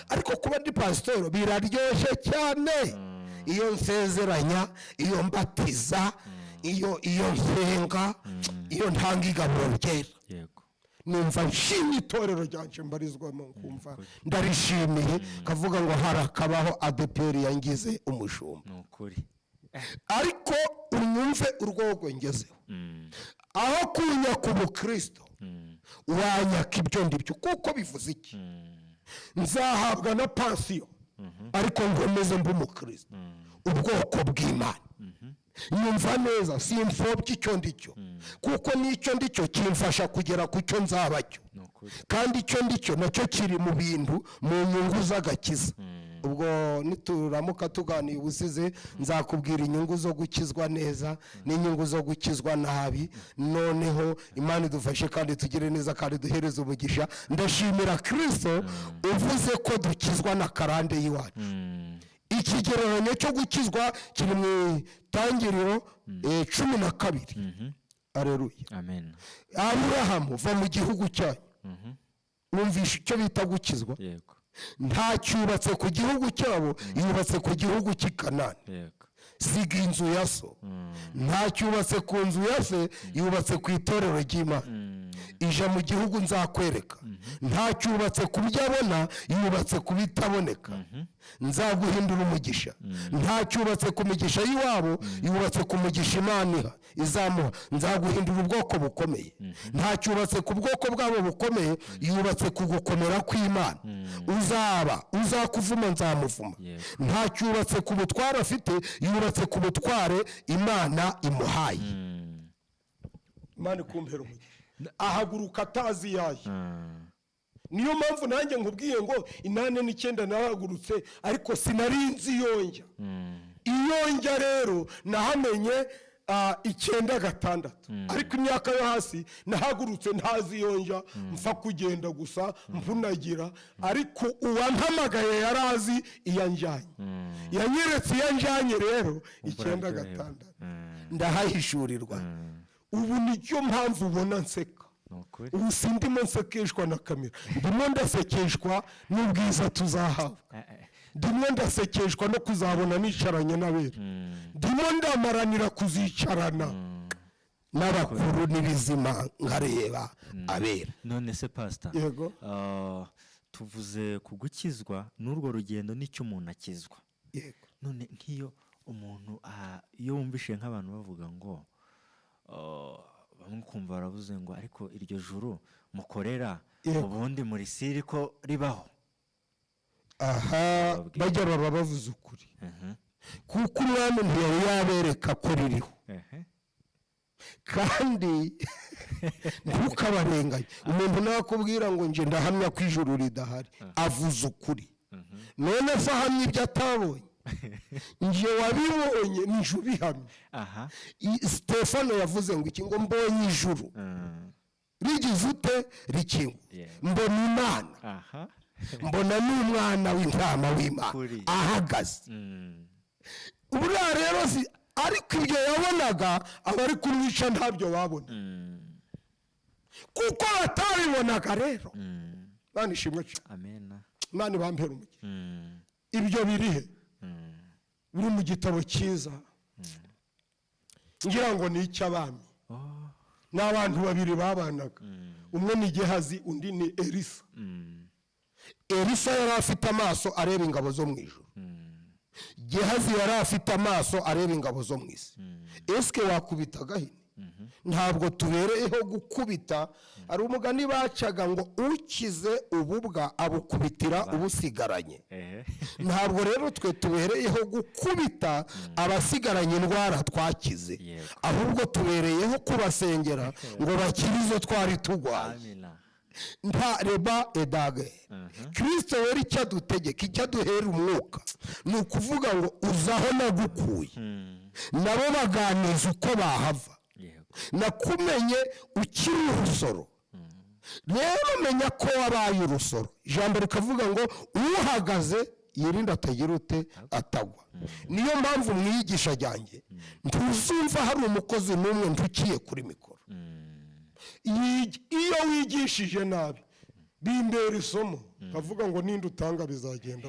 ariko kuba ndi pasitoro biraryoshye cyane. Iyo nsezeranya, iyo mbatiza, iyo nsenga, iyo ntanga igaburo ryera, numva nshimye itorero ryanjye mbarizwamo, kumva ndarishimiye, kavuga ngo harakabaho ADPR yangize umushumba. Ariko unyumve urwego ngezeho, aho kunyaka ubukristo wanyaka ibyo ndibyo. Kuko bivuze iki? Nzahabwa na pansiyo ariko ngomeze mbe umukristo, ubwoko bw'Imana. Nyumva neza, simfobye icyo ndicyo, kuko n'icyo ndicyo kimfasha kugera ku cyo nzaba cyo, kandi icyo ndicyo nacyo kiri mu bintu, mu nyungu z'agakiza. Ubwo nituramuka tuganiye ubusize nzakubwira inyungu zo gukizwa neza n'inyungu zo gukizwa nabi. Noneho Imana idufashe kandi tugire neza kandi duhereze umugisha. Ndashimira Kristo uvuze ko dukizwa na karande y'iwacu. Ikigereranyo cyo gukizwa kiri mu Itangiriro 12. Aleluya, amen. Aburahamu va mu gihugu cyayo, numvisha icyo bita gukizwa. Nta cyubatse ku gihugu cyabo, yubatse ku gihugu cy'i Kanani. Siga inzu ya so. Nta cyubatse ku nzu ya se, yubatse ku itorero ry'Imana. Ija mu gihugu nzakwereka. Nta cyubatse ku byo abona, yubatse ku bitaboneka. Nzaguhindura umugisha. Nta cyubatse ku migisha y'iwabo, yubatse ku mugisha Imana izamuha. Nzaguhindura ubwoko bukomeye. Nta cyubatse ku bwoko bwabo bukomeye, yubatse ku gukomera kw'Imana. Uzakuvuma nzamuvuma. Nta cyubatse ku butware afite, yubatse ku butware Imana imuhaye. Imana ikumpera umugisha. Ahaguruka atazi yayo. Niyo mpamvu nanjye nkubwiye ngo 8 nahagurutse, ariko sinarinzi iyonjya. Iyonjya rero nahamenye 9/6, ariko imyaka yo hasi nahagurutse ntazi iyonjya, mfa kugenda gusa mvunagira. Ariko uwampamagaye yarazi iyanjyanye, yanyeretse iyanjyanye rero 9/6 ndahahishurirwa. Ubu nicyo mpamvu ubona nseka. Ubu sindimo nsekeshwa na kamera, ndimo ndasekeshwa n'ubwiza tuzahawe. Ndimo ndasekeshwa no kuzabona nicaranye n'abera. Ndimo ndamaranira kuzicarana n'abakuru n'ibizima nkareba abera. None se pastor, yego, tuvuze kugukizwa n'urwo rugendo n'icyo umuntu akizwa. Yego. None nk'iyo umuntu iyo wumvishe nk'abantu bavuga ngo bamwe kumva baravuze ngo ariko iryo juru mukorera ubundi muri siri ko ribaho. Aha, bajya baba bavuze ukuri. Kuko umwami ntiyari yabereka ko ririho. Kandi ntukabarenganye. Umuntu nakubwira ngo nje ndahamya ko ijuru ridahari, avuze ukuri. None se ahamya ibyo atabonye? Nje wabibonye n'ijuru bihamye. Stefano yavuze ngo iki, ngo mbonye ijuru rigize ute rikingu, mbona Imana, mbona n'umwana w'intama w'Imana ahagaze. Ubura rero ariko ibyo yabonaga abari kumwica ntabyo babona, kuko batabibonaga. Rero Imana ishimwe cyane, amen. Imana bampera umugisha. Ibyo birihe? buri mu gitabo cyiza ngira ngo ni icy'abami. Ni abantu babiri babanaga, umwe ni Gehazi undi ni Elisa. Elisa yari afite amaso areba ingabo zo mu ijuru, Gehazi yari afite amaso areba ingabo zo mu isi. Eske wakubita agahini? Ntabwo tubereyeho gukubita. Ari umugani bacaga ngo ukize ububwa abukubitira ubusigaranye. Ntabwo rero twe tubereyeho gukubita abasigaranye indwara twakize, ahubwo tubereyeho kubasengera ngo bakire izo twari turwaye. Nta reba edage. Kristo wari icyo adutegeka, icyo aduhera umwuka, ni ukuvuga ngo uzaho nagukuye, nabo baganiza uko bahava. Nakumenye ukiri urusoro, rero menya ko wabaye urusoro. Ijambo rikavuga ngo uhagaze yirinda atagira ute atagwa. Niyo mpamvu mwigisha ryanjye ntuzumva hari umukozi n'umwe ntukiye kuri mikoro. Iyo wigishije nabi bimbera isomo, kavuga ngo ninde utanga bizagenda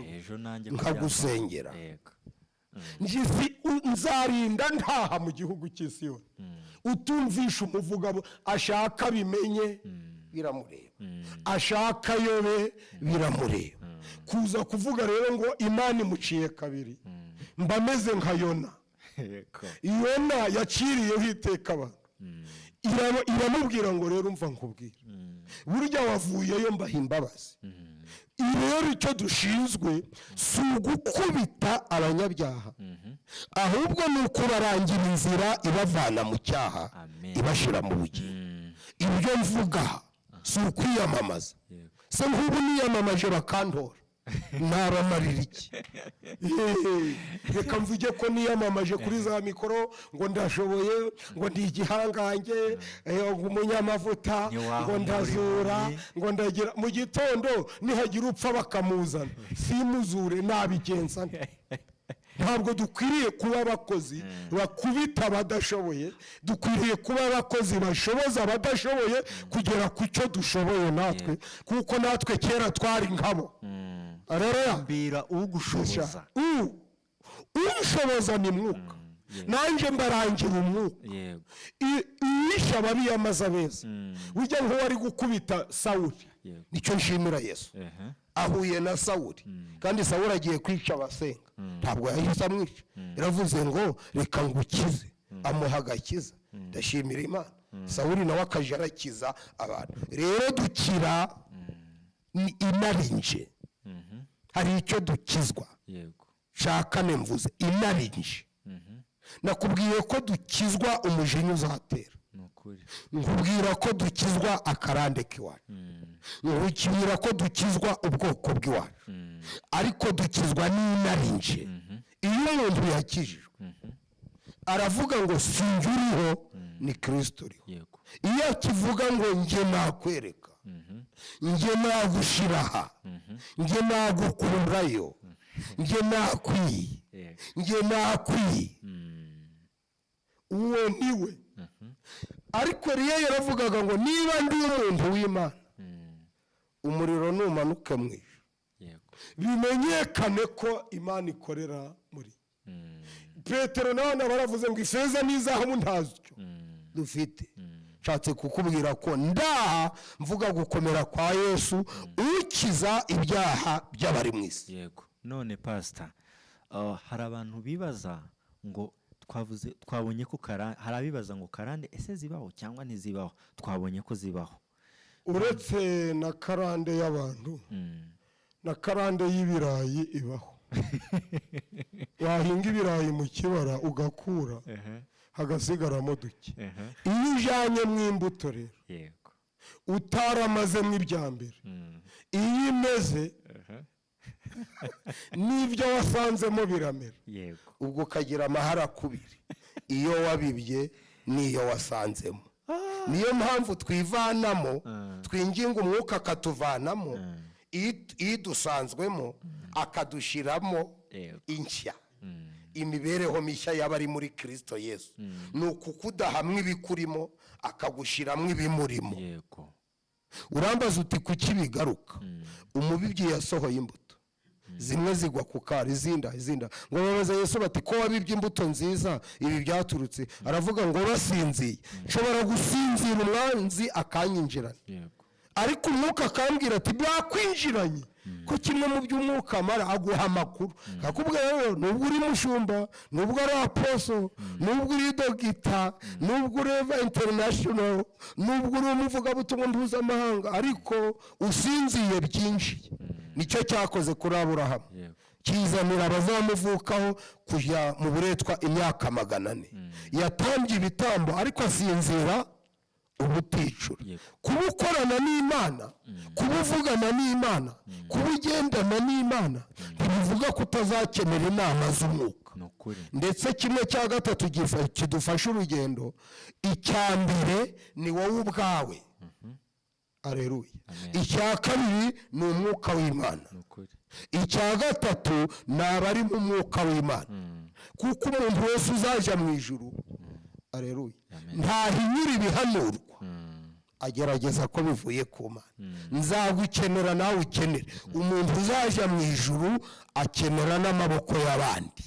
nkagusengera. Nzarinda ntaha mu gihugu cy'Isiyoni. Utumvisha umuvugabo ashaka bimenye biramureba, ashaka yobe biramureba. Kuza kuvuga rero ngo Imana imuciye kabiri, mba meze nka Yona. Yona yaciriyeho iteka abantu, iramubwira ngo rero umva nkubwira, burya wavuyeyo mbaha imbabazi. Rero icyo dushinzwe si ugukubita abanyabyaha, ahubwo ni ukubarangira inzira ibavana mu cyaha ibashyira mu bugingo. Ibyo mvuga si ukwiyamamaza. Se nk'ubu niyamamaje bakantora nabamarira iki? Reka mvuge ko niyamamaje kuri za mikoro ngo ndashoboye, ngo ndi igihangange, umunyamavuta, ngo ndazura, ngo ndagira. Mu gitondo nihagira upfa bakamuzana simuzure nabigenza. Ntabwo dukwiriye kuba abakozi bakubita abadashoboye, dukwiriye kuba abakozi bashoboza abadashoboye kugera ku cyo dushoboye natwe, kuko natwe kera twari nkabo. Mbira ugushoboza, ushoboza ni mwuka, nanjye mbarangira umwuka. Yisha ababi yamaze abeza. Ujya nk'uwari gukubita Sawuli, nicyo nshimira Yesu. Ahuye na Sawuli, kandi Sawuli agiye kwica abasenga, ntabwo yahise amwica. Yaravuze ngo reka ngukize, amuha agakiza. Ndashimira Imana. Sawuli nawe akaje arakiza abantu. Rero dukira ni inarinje. Hari icyo dukizwa. Shakane mvuze inarinje. Nakubwiye ko dukizwa umujinya uzatera, nkubwira ko dukizwa akarande k'iwacu, nkubwira ko dukizwa ubwoko bw'iwacu, ariko dukizwa n'inarinje. Iyo umuntu yakijijwe aravuga ngo sinjye uriho, ni Kristo uriho. Iyo akivuga ngo njye nakwereka, njye nagushira aha, njye nagukurayo, njye nakwiye, njye nakwiye, uwo niwe. Ariko rero yaravugaga ngo niba ndi umuntu w'Imana, umuriro numanuke mu ijuru, bimenyekane ko Imana ikorera muri. Petero nawe baravuze ngo ifeza n'izahabu ntazicyo dufite. Nshatse kukubwira ko ndaha mvuga gukomera kwa Yesu ukiza ibyaha by'abari mu isi. None pastor, hari abantu bibaza ngo twabonye ko hari abibaza ngo karande ese zibaho cyangwa ntizibaho? Twabonye ko zibaho. Uretse na karande y'abantu, na karande y'ibirayi ibaho. Wahinga ibirayi mu kibara ugakura, hagasigaramo duke. Iyo ujyanye mu imbuto rero, utaramazemo ibya mbere, iyo imeze n'ibyo wasanzemo biramera, ubwo ukagira amahara kubiri, iyo wabibye n'iyo wasanzemo. Niyo mpamvu twivanamo, twinginga umwuka akatuvanamo, iyo dusanzwemo akadushiramo inshya, imibereho mishya y'abari muri Kristo Yesu. Ni ukukudahamwe ibikurimo akagushiramo ibimurimo. Urambaza uti kuki bigaruka? Umubibyi yasohoye imbuto, zimwe zigwa ku kari izinda ngo babaza Yesu bati ko wabibye imbuto nziza ibi byaturutse aravuga ngo basinziye nshobora gusinzira umwanzi akanyinjirana ariko umwuka akambwira ati byakwinjiranye ko kimwe mu by'umwuka amara aguha amakuru akakubwira rero nubwo uri mushumba nubwo ari aposo nubwo uri dogita nubwo ureva international nubwo uri umuvugabutumwa mpuzamahanga ariko usinziye byinshi nicyo cyakoze kuri Aburahamu kizanira abazamuvukaho kujya mu buretwa imyaka 400 yatambye ibitambo ariko asinzira ubuticura kuba ukorana n'Imana kuba uvugana n'Imana kuba ugendana n'Imana ntibivuga ko utazakenera inama z'umwuka ndetse kimwe cya gatatu kidufasha urugendo icya mbere ni wowe ubwawe Aleluya icya kabiri ni umwuka w'Imana icya gatatu ni abari mu mwuka w'Imana kuko umuntu wese uzaja mu ijuru Aleluya ntahinyura ibihanurwa agerageza ko bivuye ku Mana nzagukenera nawe ukenere umuntu uzaja mu ijuru akenera n'amaboko y'abandi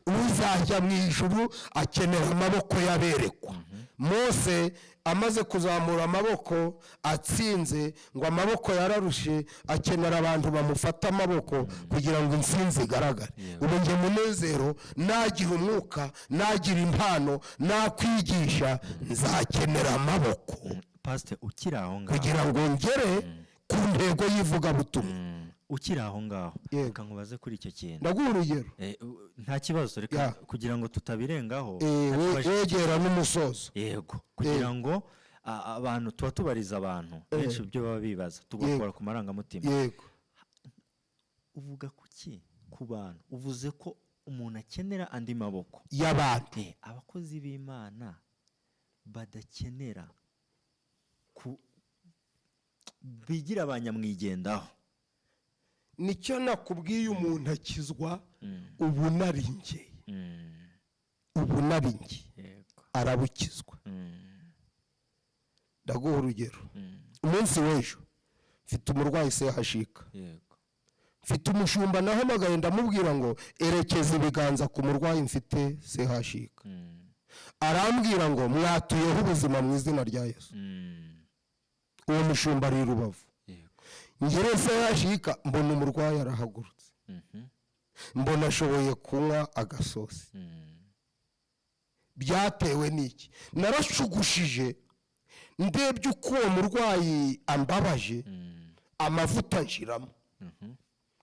uzajya mu ijuru akenera amaboko y'aberekwa Mose amaze kuzamura amaboko atsinze ngo amaboko yararushe akenera abantu bamufata amaboko kugira ngo intsinzi igaragare ubu njye munezero nagira umwuka nagira impano nakwigisha nzakenera amaboko Pastor ukiri aho ngaho kugira ngo ngere ku ntego y'ivugabutumwa ukiri aho ngaho reka nkubaze kuri icyo kintu ndaguha urugero nta kibazo reka kugira ngo tutabirengaho wegera n'umusozo yego kugira ngo abantu tuba tubariza abantu benshi ibyo baba bibaza tugakora ku marangamutima yego uvuga kuki ku bantu uvuze ko umuntu akenera andi maboko y'abandi abakozi b'Imana badakenera bigira abanyamwigendaho nicyo nakubwiye umuntu akizwa ubu narinjye arabukizwa ndaguha urugero umunsi w'ejo mfite umurwayi sehashika mfite umushumba nahamagaye ndamubwira ngo erekeza ibiganza ku murwayi mfite sehashika arambwira ngo mwatuyeho ubuzima mu izina rya Yesu uwo mushumba ari Rubavu ngere sehashika mbona umurwayi arahagurutse mbona ashoboye kunywa agasosi byatewe n'iki narashugushije ndebye uko uwo murwayi ambabaje amavuta nshiramo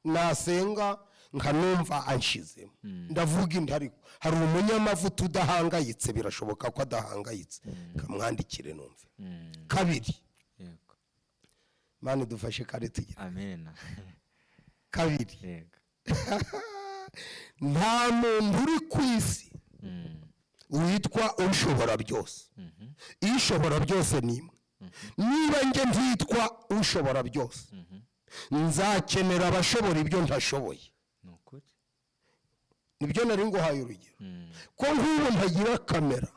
nasenga nkanumva anshizemo ndavuga inda ariko hari umunyamavuta udahangayitse birashoboka ko adahangayitse kamwandikire numve kabiri Mana dufashe kare tugira amen kabiri nta muntu uri ku isi witwa ushobora byose ishobora byose ni imwe niba njye ntitwa ushobora byose nzakenera abashobora ibyo ntashoboye nibyo nari nguhaye urugero ko nk'ubu ntagira kamera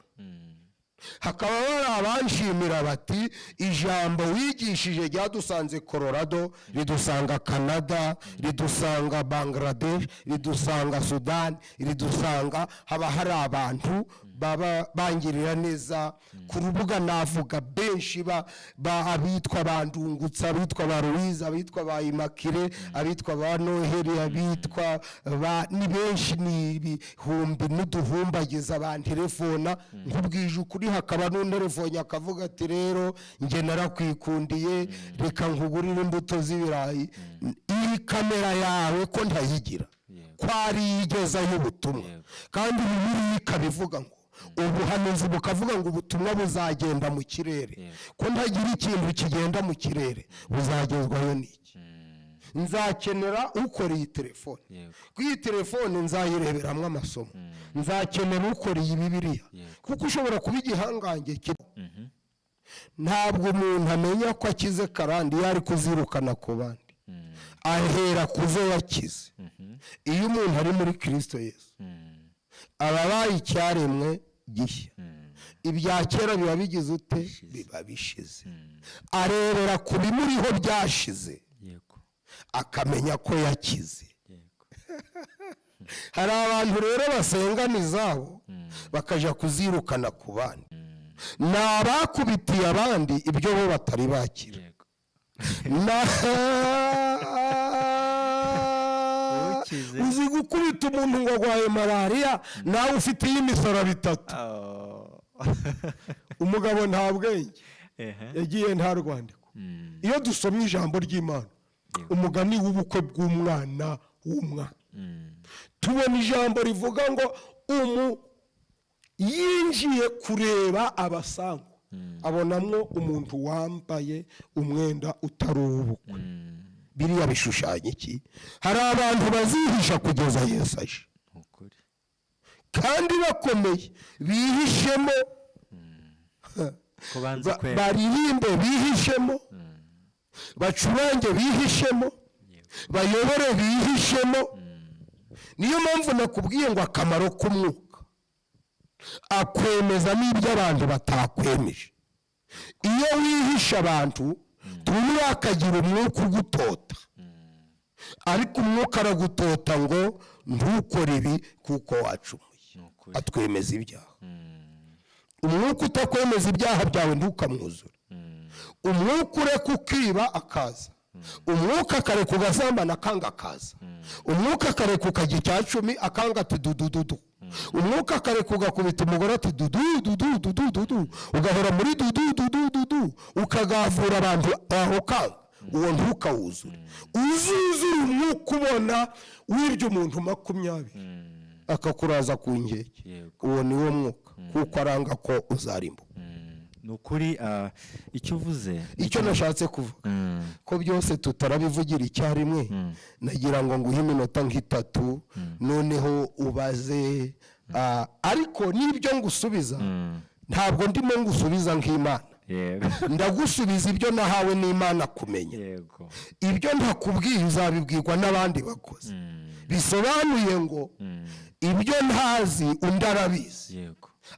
hakaba bari abanshimira bati ijambo wigishije ryadusanze Colorado ridusanga Canada ridusanga Bangladesh ridusanga Sudan ridusanga haba hari abantu baba bangirira neza ku rubuga navuga benshi abitwa bandungutsa abitwa ba Louise abitwa ba Imakire abitwa ba Noheli abitwa ni benshi ni ibihumbi n'uduhumbagiza abantelefona nkubwije ukuri hakaba n'untelefone akavuga ati rero njye narakwikundiye reka nkugurire imbuto z'ibirayi iyi kamera yawe ko ntayigira kwari yigezayo ubutumwa kandi Bibiliya ikabivuga ngo ubuhanuzi bukavuga ngo ubutumwa buzagenda mu kirere ko ntagira ikintu kigenda mu kirere buzagezwayo n'iki nzakenera ukora iyi telefone ku iyi telefone nzayireberamo amasomo nzakenera ukora iyi Bibiliya kuko ushobora kuba igihangange ntabwo umuntu amenya ko akize karandi iyo ari kuzirukana ku bandi ahera ku zo yakize iyo umuntu ari muri Kristo Yesu aba abaye icyaremwe gishya ibya kera biba bigize ute biba bishize arebera ku bimuriho byashize akamenya ko yakize. yego Hari abantu rero basengana izabo bakaja kuzirukana ku bandi, ni abakubitiye abandi ibyo bo batari bakira. yego Ukize. uzi gukubita umuntu ngo agwaye malariya nawe ufitiye imisoro 3. Umugabo nta bwenge yagiye nta rwandiko. Iyo dusomye ijambo ry'Imana, umugani w'ubukwe bw'umwana w'umwana, tubona ijambo rivuga ngo yinjiye kureba abasangwa, abonamwo umuntu wambaye umwenda utari uw'ubukwe. Biriya bishushanya iki? Hari abantu bazihisha kugeza Yesu aje, ukuri kandi bakomeye bihishemo, ko banze kwera. baririmbe bihishemo, bacurange bihishemo, bayobore bihishemo. Niyo mpamvu nakubwiye ngo akamaro k'umwuka akwemeza n'ibyo abantu batakwemeje. Iyo wihisha abantu tumwe bakagira umwuka ugutota, ariko umwuka aragutota ngo ntukore ibi kuko wacumuye. Atwemeza ibyaha. Umwuka utakwemeza ibyaha byawe ntukamwuzure. Umwuka ureka ukiba akaza, umwuka akareka ugasambana akanga akaza, umwuka akareka ukajya icya 10 akanga ati dudududu, umwuka akareka ugakubita umugore ati dududududududu, ugahora muri dududududu, ukagavura abantu aho kanga. Uwo ntukawuzure. Uzuzure umwuka ubona w'ibyo umuntu 20 akakuraza ku nkeke, uwo ni wo mwuka, kuko aranga ko uzarimbuka. Nukuri icyo uvuze, icyo nashatse kuvuga ko byose tutarabivugira icyarimwe. Nagira ngo nguhe iminota nk'3 noneho ubaze, ariko nibyo ngusubiza ntabwo ndimo ngusubiza nk'Imana. Ndagusubiza ibyo nahawe n'Imana kumenya. Ibyo ntakubwiye uzabibwirwa n'abandi bakozi. Bisobanuye ngo ibyo ntazi undi arabizi,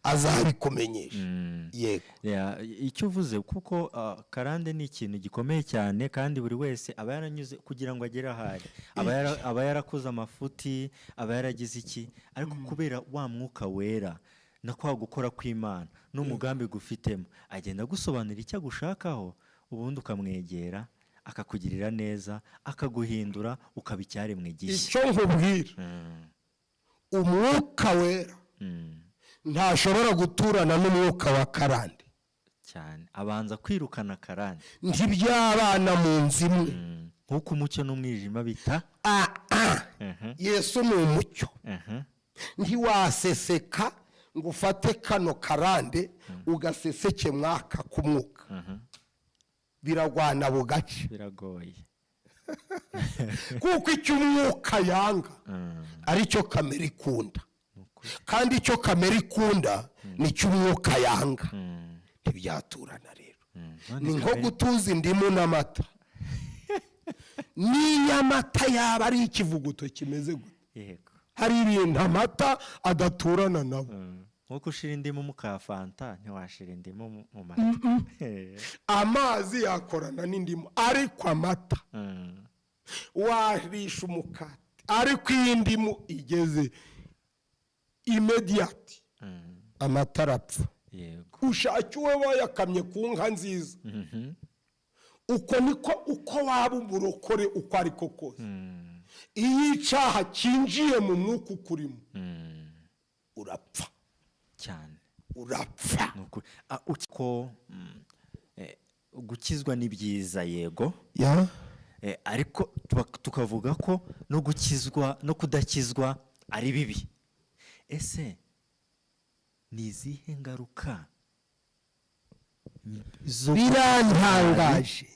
azabikumenyesha. Yego. Icyo uvuze, kuko karande ni ikintu gikomeye cyane, kandi buri wese aba yaranyuze kugira ngo agere ahari, aba yarakoze amafuti, aba yaragize iki, ariko kubera wa mwuka wera na kwa gukora kw'Imana n'umugambi gufitemo, agenda gusobanura icyo agushakaho, ubundi ukamwegera akakugirira neza, akaguhindura ukaba icyaremwe gishya. Icyo nkubwira, umwuka wera ntashobora guturana n'umwuka wa karande cyane, abanza kwirukana karande. Ntibyabana mu nzu imwe, nk'uko umucyo n'umwijima bita. Yesu ni umucyo. Ntiwaseseka ngo ufate kano karande ugaseseke mwaka k'umwuka, biragwana bugace, biragoye. kuko icyo umwuka yanga aricyo kamere ikunda, kandi icyo kamere ikunda nicyo umwuka yanga. Ntibyaturana rero. Ni nko gutuza indimu n'amata. Niyo amata yaba ari ikivuguto kimeze gute, hari ibintu amata adaturana nabo. Nkuko ushira indimu mu kafanta ntiwashira indimu mu mata. Amazi yakorana n'indimu, ariko amata warisha umukati, ariko iyi ndimu igeze immediate amata arapfa. Ushake uwe bayakamye ku nka nziza. Uko niko uko waba umurokore uko ariko kose, iyo icyaha kinjiye mu mwuka ukurimo urapfa cyane, urapfa. Uko gukizwa ni byiza, yego, ariko tukavuga ko no gukizwa no kudakizwa ari bibi. Ese ni izihe ngaruka birantangaje?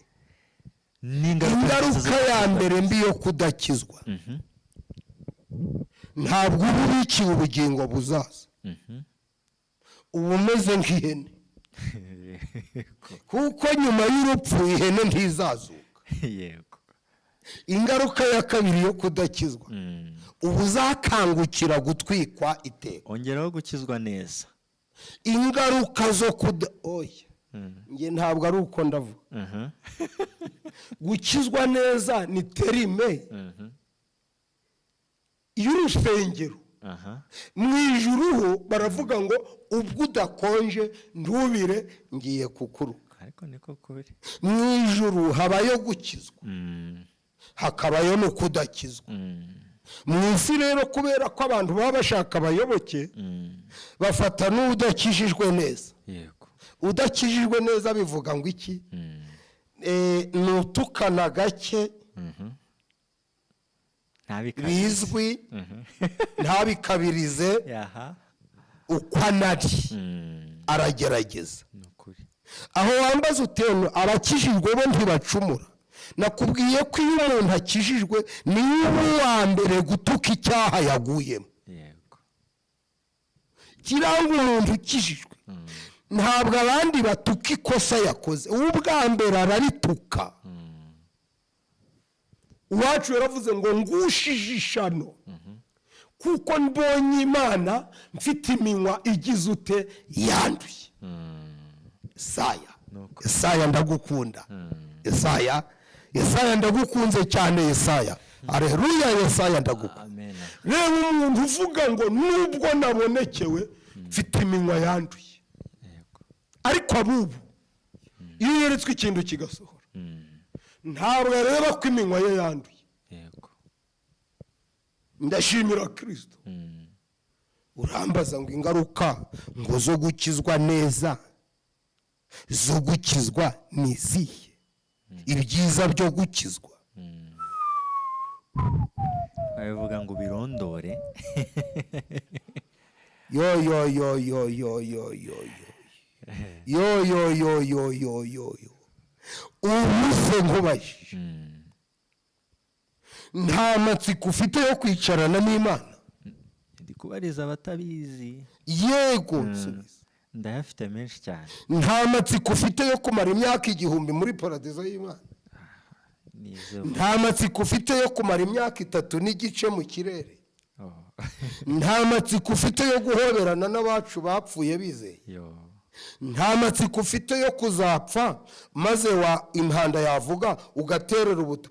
Ingaruka ya mbere mbi yo kudakizwa, ntabwo uba ubikiye ubugingo buzaza, uba umeze nk'ihene, kuko nyuma y'urupfu ihene ntizazuka. Ingaruka ya kabiri yo kudakizwa, ubu uzakangukira gutwikwa iteka. Ongeraho gukizwa neza. Ingaruka zo njye ntabwo ari uko ndavuga. Gukizwa neza ni terime y'urusengero. Mu ijuru baravuga ngo ubwo udakonje ntubire ngiye kukuruka. ariko niko kuri. Mu ijuru habayo gukizwa, hakabayo no kudakizwa. Mu isi rero kubera ko abantu baba bashaka abayoboke, bafata n'udakijijwe neza. Yego. Udakijijwe neza bivuga ngo iki? Nutukana gake, bizwi, ntabikabirize, uko anari aragerageza. Aho wambaza utenu abakijijwe bo ntibacumura. Nakubwiye ko iyo umuntu akijijwe niwe wa mbere gutuka icyaha yaguyemo. Yego. Kiranga umuntu ukijijwe ntabwo abandi batuka ikosa yakoze, ubwa mbere ararituka. Uwacu yaravuze ngo ngushije ishano kuko mbonye Imana mfite iminwa igize ute yanduye. Yesaya ndagukunda. Yesaya ndagukunze cyane. Yesaya, aleluya. Yesaya ndagukunda. Reba umuntu uvuga ngo nubwo nabonekewe mfite iminwa yanduye. Ariko abubu iyo yeretswe ikintu kigasohora ntabwo areba ko iminwa ye yanduye. Ndashimira Kristo. Urambaza ngo ingaruka ngo zo gukizwa neza, zo gukizwa ni izihe? Ibyiza byo gukizwa bavuga ngo birondore. yo ubuse nkubajije, nta matsiko ufite yo kwicarana n'Imana? Ndi kubariza abatabizi. Yego, ndayafite menshi cyane. Nta matsiko ufite yo kumara imyaka 1000 muri paradizo y'Imana? Nta matsiko ufite yo kumara imyaka 3 n'igice mu kirere? Nta matsiko ufite yo guhoberana n'abacu bapfuye bizeye? Nta matsiko ufite yo kuzapfa maze wa impanda yavuga ugaterera ubuto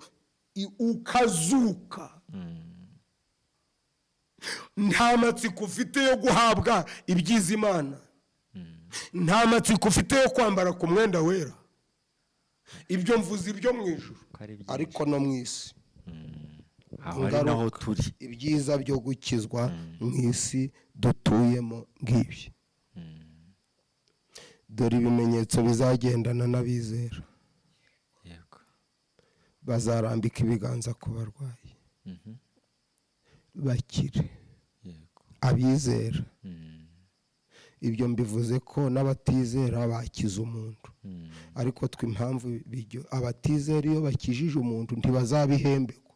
ukazuka? Nta matsiko ufite yo guhabwa ibyiza Imana? Nta matsiko ufite yo kwambara ku mwenda wera? Ibyo mvuze ibyo mu ijuru, ariko no mu isi. Aho ari naho turi. Ibyiza byo gukizwa mu isi dutuyemo ngibyo. Dore ibimenyetso bizagendana n'abizera. Yego. Bazarambika ibiganza ku barwayi bakire. Yego. Abizera. Ibyo mbivuze ko n'abatizera bakiza umuntu. Ariko twe impamvu bijyo abatizera iyo bakijije umuntu ntibazabihemberwa.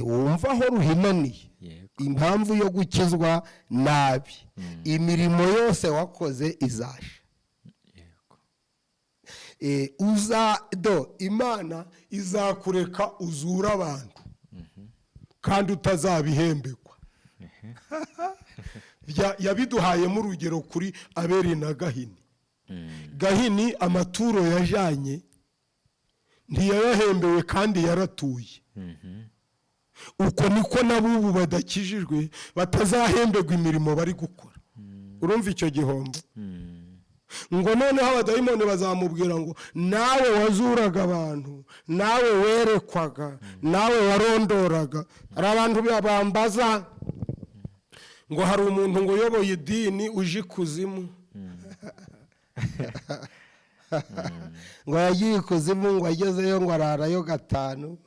Wumva aho ruhimaniye. Impamvu yo gukizwa nabi, imirimo yose wakoze izasha. Imana izakureka uzura abantu kandi utazabihemberwa. Yabiduhayemo urugero kuri Abeli na Gahini. Gahini amaturo yajanye ntiyayahembewe kandi yaratuye. Uko niko n'abubu badakijijwe batazahemberwa imirimo bari gukora. Urumva icyo gihombo? Ngo noneho abadayimoni bazamubwira ngo nawe wazuraga abantu, nawe werekwaga, nawe warondoraga. Hari abantu bambaza ngo hari umuntu ngo uyoboye idini uje ikuzimu. Ngo yagiye ikuzimu, ngo agezeyo ngo ararayo 5.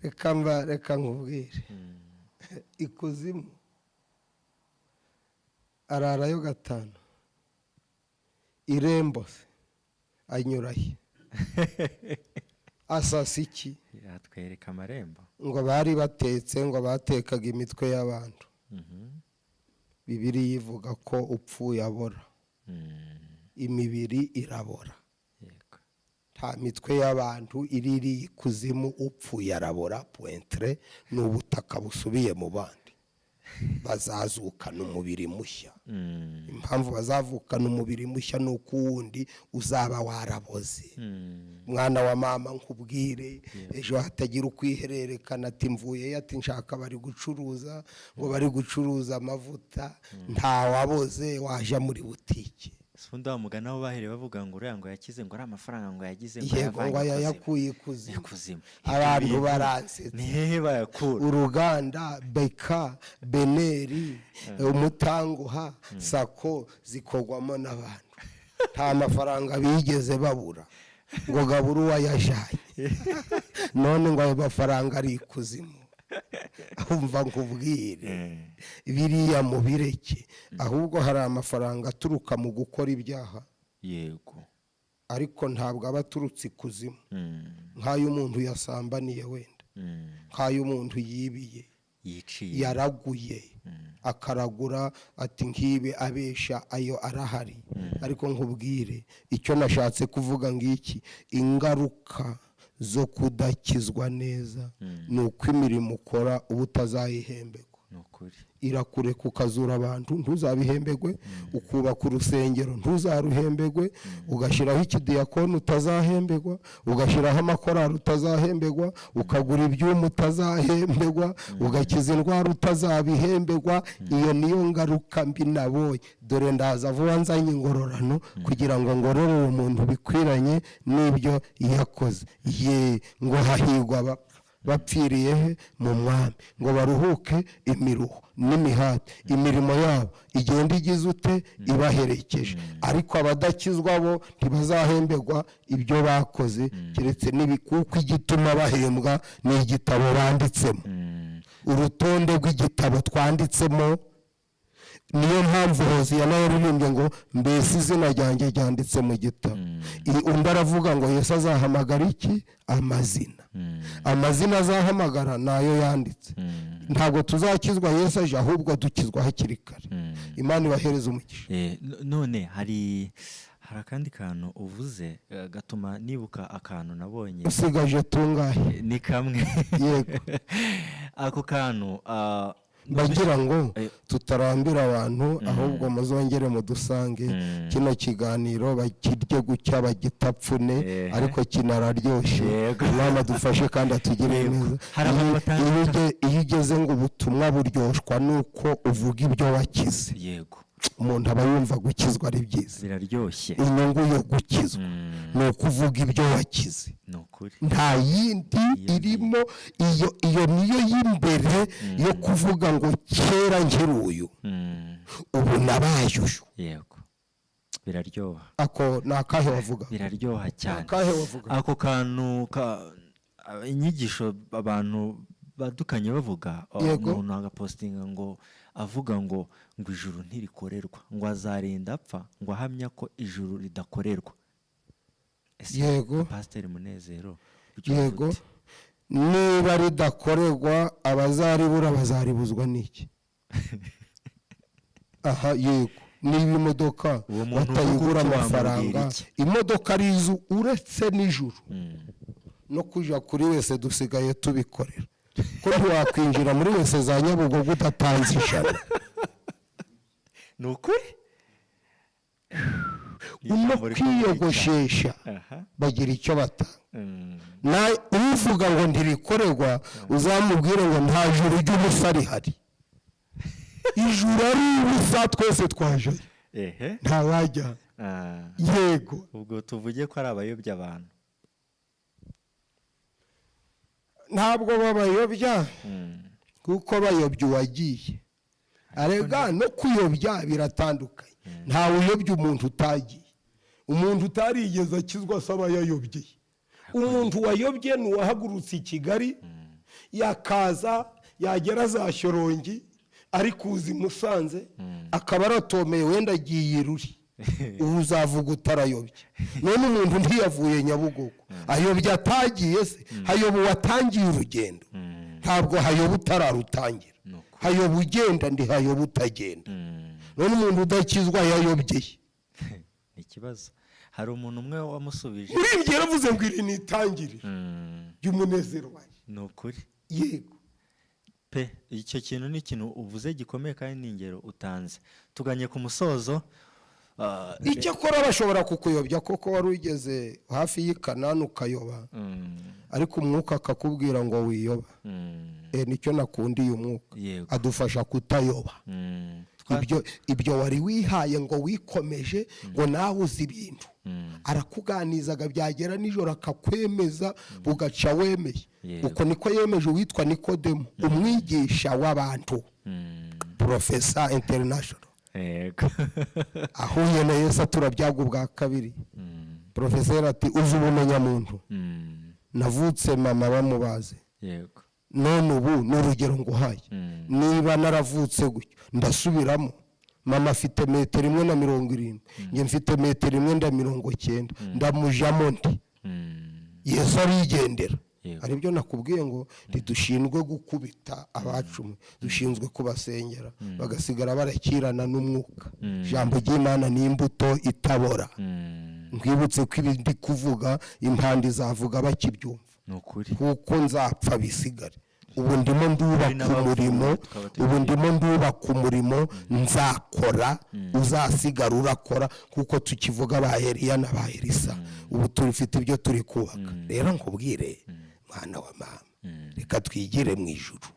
Reka nkubwire, ikuzimu ararayo 5, irembo se anyurahe? Asasa iki? Yatwereka amarembo. Ngo bari batetse, ngo batekaga imitwe y'abantu. Bibiliya ivuga ko upfuye abora, imibiri irabora. Nta mitwe y'abantu iriri ikuzimu, upfuye arabora. Pointre n'ubutaka busubiye mu bandi. bazazukana umubiri mushya. Impamvu bazavukana umubiri mushya ni uko uwundi uzaba waraboze. Mwana wa mama nkubwire, ejo hatagira ukwihererekana ati mvuye ati nshaka bari gucuruza, ngo bari gucuruza amavuta, nta waboze waje muri butike. Sunda umugana aho bahere bavuga ngo uriya ngo yakize ngo ari amafaranga ngo yagize ngo yayakuye kuzimu. Abantu baransetsa. Ni hehe bayakura? Uruganda Beka, Beneri, Umutanguha, Sako zikogwamo n'abantu. Nta mafaranga bigeze babura ngo gaburu wayajanye. None ngo ayo mafaranga ari kuzimu. Umva nkubwire, biriya mubireke, ahubwo hari amafaranga aturuka mu gukora ibyaha. Yego. Ariko ntabwo aba aturutse ikuzimu. Nk'ayo umuntu yasambaniye wenda, nk'ayo umuntu yibiye, yiciye, yaraguye, akaragura ati nkibe abesha, ayo arahari. Ariko nkubwire, icyo nashatse kuvuga ngiki, ingaruka zo kudakizwa neza ni uko imirimo ukora uba utazayihemberwa. Irakureka ukazura abantu ntuzabihemberwe, ukubaka urusengero ntuzaruhemberwe, ugashyiraho ikidiyakoni utazahemberwa, ugashyiraho amakorari utazahemberwa, ukagura ibyuma utazahemberwa, ugakiza indwara utazabihemberwa. Iyo niyo ngaruka mbi nabonye. Dore ndaza vuba nzanye ingororano kugira ngo ngororere umuntu bikwiranye n'ibyo yakoze. Ye ngo hahigwa bapfiriye he mu mwami, ngo baruhuke imiruho n'imihati, imirimo yabo igenda igize ute ibaherekeje. Ariko abadakizwa bo ntibazahemberwa ibyo bakoze, keretse kuko igituma bahembwa ni igitabo banditsemo, urutonde rw'igitabo twanditsemo. Niyo mpamvu Hosiya nawe yaririmbye ngo mbese izina ryanjye ryanditse mu gitabo. Undi aravuga ngo Yesu azahamagara iki? Amazina. Amazina azahamagara nayo yanditse. Ntabwo tuzakizwa Yesu aje, ahubwo dukizwa hakiri kare. Imana ibahereza umugisha. None hari akandi kantu uvuze gatuma nibuka akantu nabonye. Usigaje tungahe? Ni kamwe. Yego. Ako kantu bagira ngo tutarambira abantu, ahubwo muzongere mudusange. Kino kiganiro bakirye gucya bagitapfune, ariko kinararyoshye. Imana dufashe kandi atugire neza. Iyo ugeze ngo ubutumwa buryoshwa nuko uvuga ibyo wakize. Yego. Umuntu aba yumva gukizwa ari byiza, biraryoshye. Inyungu yo gukizwa ni ukuvuga ibyo wakize, nta yindi irimo. Iyo niyo y'imbere yo kuvuga ngo kera nkiri uyu, ubu nabaye uyu. Yego, biraryoha. Ako ni akahe wavuga? Biraryoha cyane. Akahe wavuga? Ako kantu inyigisho abantu badukanye bavuga, umuntu agapostinga ngo avuga ngo ijuru ntirikorerwa, ngo azarinda apfa ngo ahamya ko ijuru ridakorerwa. Yego. Pasiteri Munezero. Yego. Niba ridakorerwa abazaribura bazaribuzwa n'iki? Aha, yego. Niba imodoka batayigura amafaranga, imodoka ari izu uretse n'ijuru. No kuja kuri wese dusigaye tubikorera. Ko ntiwakwinjira muri wese za Nyabugogo udatanze ijana. Ni ukuri? Uno kwiyogoshesha bagira icyo batanga. Uvuga ngo ntirikorerwa uzamubwire ngo nta juru ry'ubusa rihari. Ijuru ari ubusa twese twajayo. Nta wajya. Yego. Ubwo tuvuge ko ari abayobya abantu. Ntabwo babayobya, kuko bayobya uwagiye. Arega no kuyobya biratandukanye. Nta uyobya umuntu utagiye. Umuntu utarigeze akizwa asaba yayobye. Umuntu wayobye ni uwahagurutse i Kigali, yakaza yagera za Shyorongi, ari kuza i Musanze, akaba aratomeye wenda agiye Ruri. Ubu uzavuga utarayobye. None umuntu ntiyavuye Nyabugogo, ayobya atagiye se? Hayoba uwatangiye urugendo, ntabwo hayoba utararutangira. Hayoba ugenda ndi hayoba utagenda. None umuntu udakizwa yayobye. Ikibazo hari umuntu umwe wamusubije, urimbye yaravuze ngo iri nitangire y'umunezero wanjye. Ni ukuri. Yego. pe icyo kintu ni ikintu uvuze gikomeye kandi n'ingero utanze. Tuganye ku musozo. Icyo akora bashobora kukuyobya koko wari ugeze hafi y'Ikanani ukayoba, ariko umwuka akakubwira ngo wiyoba. Nicyo nakundiye umwuka, adufasha kutayoba. Ibyo wari wihaye ngo wikomeje ngo nawe uzi ibintu, arakuganizaga byagera nijoro akakwemeza ugaca wemeye. Uko niko yemeje witwa Nikodemo, umwigisha w'abantu, Professor International. Ahuye na Yesu turabyaga ubwa kabiri. Professor ati uzi ubumenyamuntu, navutse mama bamubaze, none ubu n'urugero nguhaye, niba naravutse gutyo ndasubiramo, mama afite 1.70 njye mfite 1.90 ndamujamo ndi. Yesu arigendera. Aribyo nakubwiye ngo ntidushinzwe gukubita abacu, dushinzwe kubasengera bagasigara barakirana n'umwuka. Jambo ry'Imana ni imbuto itabora. Ngwibutse ko ibindi kuvuga impandi zavuga bakibyumva, kuko nzapfa bisigare. Ubu ndimo ndubaka umurimo nzakora, uzasigara urakora, kuko tukivuga ba Eliya na ba Elisa. Ubu turifite ibyo turi kubaka. Rero nkubwire mwana wa mama, reka twigire mu ijuru.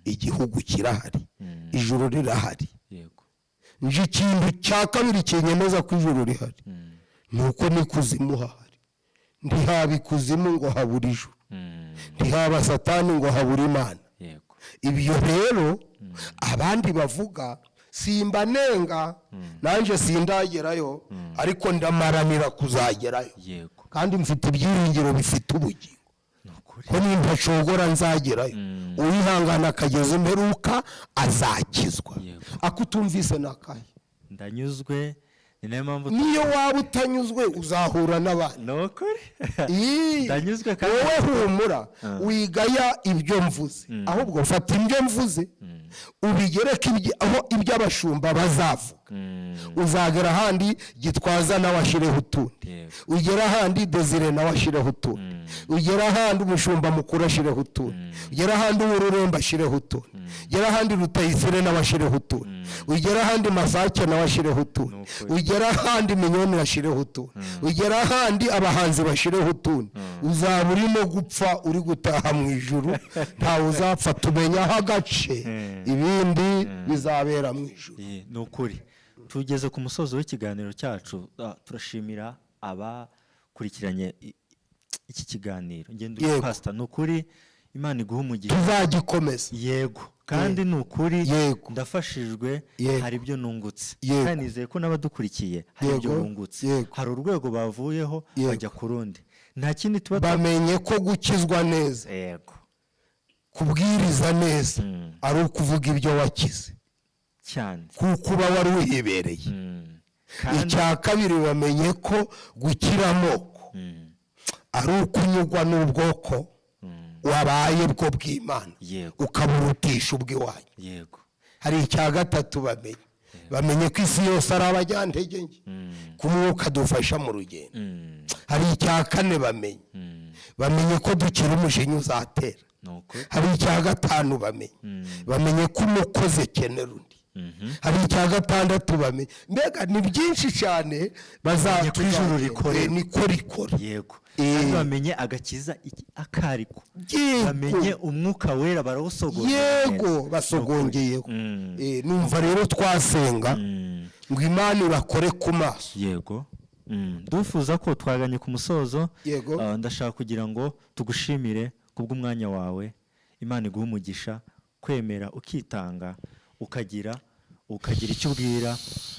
Igihugu kirahari, ijuru rirahari. Nje ikintu cya kabiri kinyemeza ko ijuru rihari, nuko n'ikuzimu hahari. Ndihaba ikuzimu ngo habura ijuru, ndihaba Satani ngo habura Imana. Ibyo rero abandi bavuga simba nenga, nanje sindagerayo, ariko ndamaranira kuzagerayo. Kandi mfite ibyiringiro bifite ubugingo, ko nintashogora nzagerayo. Uwihangana akageza imperuka azakizwa. Akutumvise nakaye ndanyuzwe. Niyo waba utanyuzwe uzahura n'abandi. Ndanyuzwe kandi wowe humura, wigaya ibyo mvuze, ahubwo fata ibyo mvuze ubigereke aho iby'abashumba bazavuga. Uzagera handi Gitwaza nawe ashireho utundi, ugera handi Desire nawe ashireho utundi, ugera handi umushumba mukuru ashireho utundi, ugera handi Ururemba ashireho utundi, ugera handi Rutayisire nawe ashireho utundi, ugera handi Masake nawe ashireho utundi, ugera handi Minyoni ashireho utundi, ugera handi abahanzi bashireho utundi. Uzaba urimo gupfa uri gutaha mu ijuru, ntawe uzapfa. Tumenyaho agace, ibindi bizabera mu ijuru. Ni ukuri. Tugeze ku musozo w'ikiganiro cyacu. Turashimira abakurikiranye iki kiganiro. Ngendo Pastor, ni ukuri Imana iguha umugisha, tuzagikomeza. Yego, kandi ni ukuri ndafashijwe, hari ibyo nungutse, kandi nizeye ko n'abadukurikiye hari ibyo bungutse. Hari urwego bavuyeho bajya ku rundi. Nta kindi tuba bamenye ko gukizwa neza, kubwiriza neza, ari ukuvuga ibyo wakize cyane, kuko uba wari wibereye. Icya kabiri bamenye ko gukira amoko ari ukunyurwa n'ubwoko wabaye bwo bw'Imana, ukaburutisha ubw'iwanyu. Hari icya gatatu bamenye ko isi yose ari abajyantege nke, ko umwuka dufasha mu rugendo. Hari icya kane bamenye ko dukira umujinya uzatera. Hari icya gatanu bamenye ko umukozi akenera undi. Hari icya gatandatu mbega ni byinshi cyane bazatujuru rikore niko rikora. Kandi bamenye agakiza akariko, bamenye umwuka wera barawusogongeye. Basogongeyeho. Numva rero twasenga ngo Imana irakore ku maso. Dufuza ko twaganye ku musozo. Ndashaka kugira ngo tugushimire kubw'umwanya wawe. Imana iguha umugisha, kwemera ukitanga, ukagira icyo ubwira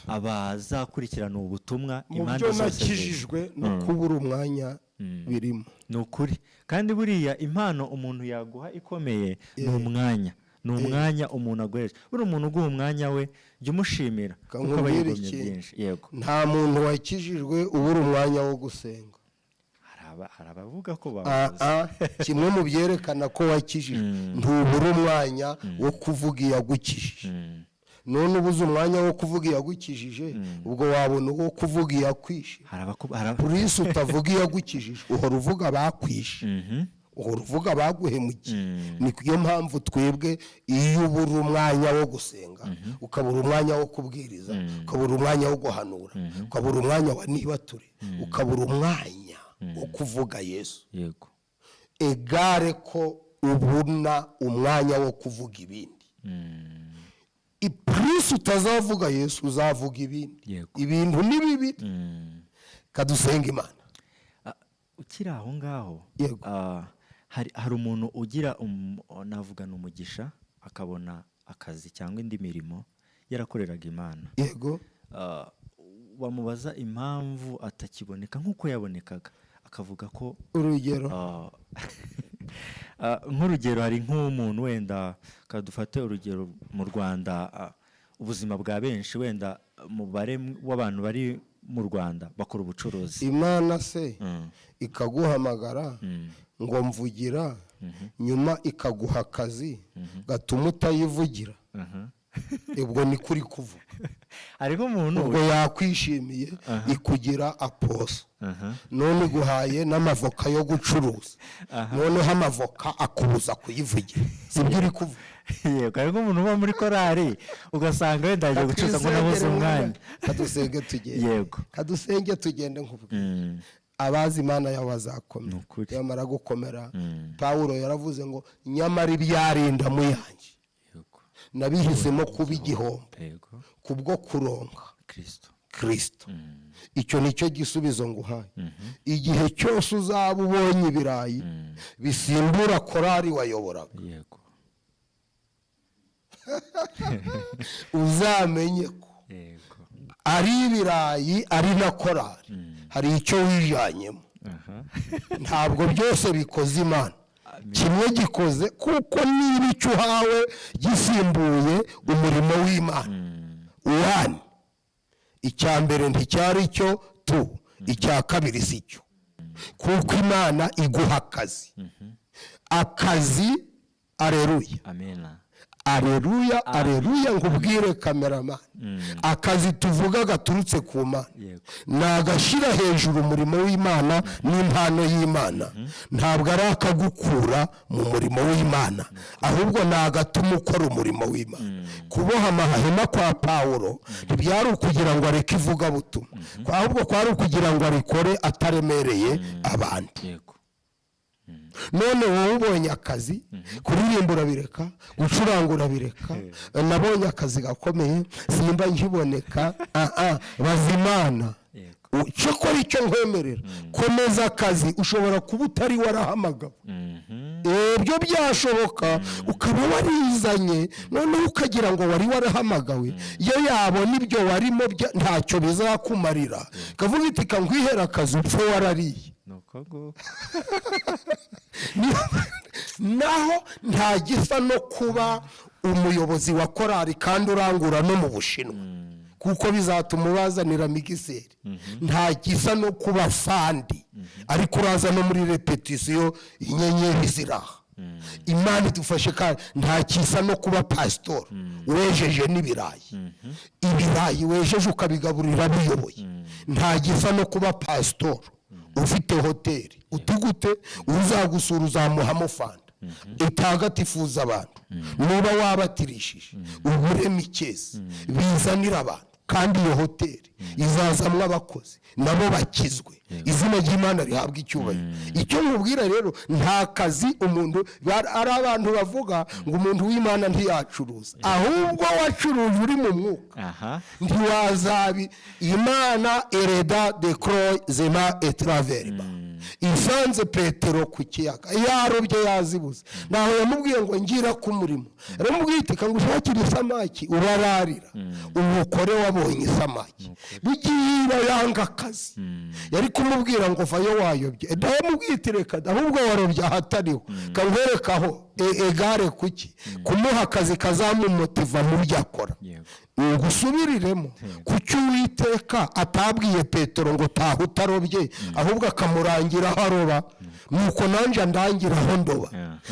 abazakurikirana ubutumwa. Imana nakijijwe no kubura umwanya birimo. Ni ukuri. Kandi buriya impano umuntu yaguha ikomeye ni umwanya umuntu aguheje. Buri umuntu uguha umwanya we jya umushimira, kuko aba yigomye byinshi. Nta muntu wakijijwe ubura umwanya wo gusenga. Hari abavuga ko bavuze. Kimwe mu byerekana ko wakijijwe, ntubura umwanya wo kuvuga iyagukijije. None ubuze umwanya wo kuvuga iyagukijije, ubwo wabona uwo kuvuga iyakwishe. Polisi utavuga iyagukijije, uhora uvuga bakwishe. uruvuga baguhemukiye. niyo mpamvu twebwe iyo ubura umwanya wo gusenga, ukabura umwanya wo kubwiriza, ukabura umwanya wo guhanura, ukabura umwanya wa nibature, ukabura umwanya wo kuvuga Yesu, yego, egare ko ubona umwanya wo kuvuga ibindi. Iprisi utazavuga Yesu, uzavuga ibindi. Yego. Ibintu ni bibiri. Kadusenga Imana. ukiri aho ngaho, Yego. hari umuntu ugira navugana umugisha akabona akazi cyangwa indi mirimo yarakoreraga Imana. Yego. Wamubaza impamvu atakiboneka nk'uko yabonekaga, akavuga ko urugero nk'urugero hari nk'umuntu wenda kadufate urugero mu Rwanda, ubuzima bwa benshi wenda mubare w'abantu bari mu Rwanda bakora ubucuruzi. Imana se ikaguhamagara ngo mvugira, nyuma ikaguha akazi gatuma utayivugira, ubwo ni kuri kuvuga. Ariko umuntu ubwo yakwishimiye ikugira aposo, none iguhaye n'amavoka yo gucuruza, noneho amavoka akubuza kuyivugira, sibyo uri kuvuga. yego, ariko umuntu uba muri korari ugasanga wenda agiye gucuruza ngo nabuze umwanya. Kadusenge tugende. Yego, kadusenge tugende nk'ubwo. Abazi Imana yawe bazakomera, yamara gukomera. Pawulo yaravuze ngo nyamara ibyarinda mu yanjye nabihisemo kuba igihombo kubwo kuronka Kristo. Icyo nicyo gisubizo nguhaye. Igihe cyose uzaba ubonye ibirayi bisimbura korari wayoboraga, yego, uzamenye ko yego, ari ibirayi ari na korari, hari icyo wijanyemo. Ntabwo byose bikoze Imana, kimwe gikoze, kuko niba icyo uhawe gisimbuye umurimo w'Imana, uwani icya mbere nticyari cyo tu, icya kabiri si cyo, kuko Imana iguha akazi. Aleluya, amena, aleluya, aleluya. Ngubwire kameramani, akazi tuvuga gaturutse ku Mana nagashyira hejuru umurimo w'Imana n'impano y'Imana. Ntabwo ari akagukura mu murimo w'Imana, ahubwo nagatuma ukora umurimo w'Imana. Kuboha amahema kwa Pawulo ntibyari ukugira ngo areke ivugabutumwa, ahubwo kwari ukugira ngo arikore ataremereye abandi. None wowe ubonye akazi, kuririmba urabireka, gucuranga urabireka. Nabonye akazi gakomeye simba nkiboneka. Bazimana cyokora icyo nkwemerera, komeza akazi. Ushobora kuba utari warahamagawe, ibyo byashoboka ukaba warizanye, noneho ukagira ngo wari warahamagawe. iyo yabona ibyo warimo ntacyo bizakumarira, kavuga iti kangwihera akazi upfe warariye. Naho nta gisa no kuba umuyobozi wa korari kandi urangura no mu Bushinwa, kuko bizatuma ubazanira migiseri. nta gisa no kuba fandi ariko uraza no muri repetisiyo inyenyeri ziraha. Imana idufashe kandi nta kisa no kuba pasitori wejeje n'ibirayi. Ibirayi wejeje ukabigaburira biyoboye. nta gisa no kuba pasitori ufite hoteli. Utigute uzagusura uzamuhamo fanda itagatifuza abantu. Niba wabatirishije ubureme ikezi bizanira abantu, kandi iyo hoteli izazamwa abakozi nabo bakizwe, izina ry'Imana rihabwa icyubahiro. Icyo nkubwira rero, nta kazi umuntu, ari abantu bavuga ngo umuntu w'Imana ntiyacuruza, ahubwo wacuruje uri mu mwuka ntiwazabi. Imana ereda de croix zema etraverba isanze Petero ku kiyaga yarobye yazibuze, naho yamubwiye ngo ngira ku murimo. Aramubwiye ati ngo ushakire isamaki urararira ubukore wabonye isamaki. Bugiye yanga akazi, yari kumubwira ngo vayo wayobye. Ndamubwiye ati reka ahubwo warobye ahatariho, kamwerekaho egare kuki kumuha akazi kazamumutiva mu byo akora. Ngusubiriremo kuki Uwiteka atabwiye Petero ngo taha utarobye, ahubwo akamurangira aho aroba. nuko nanjye andangiraho ndoba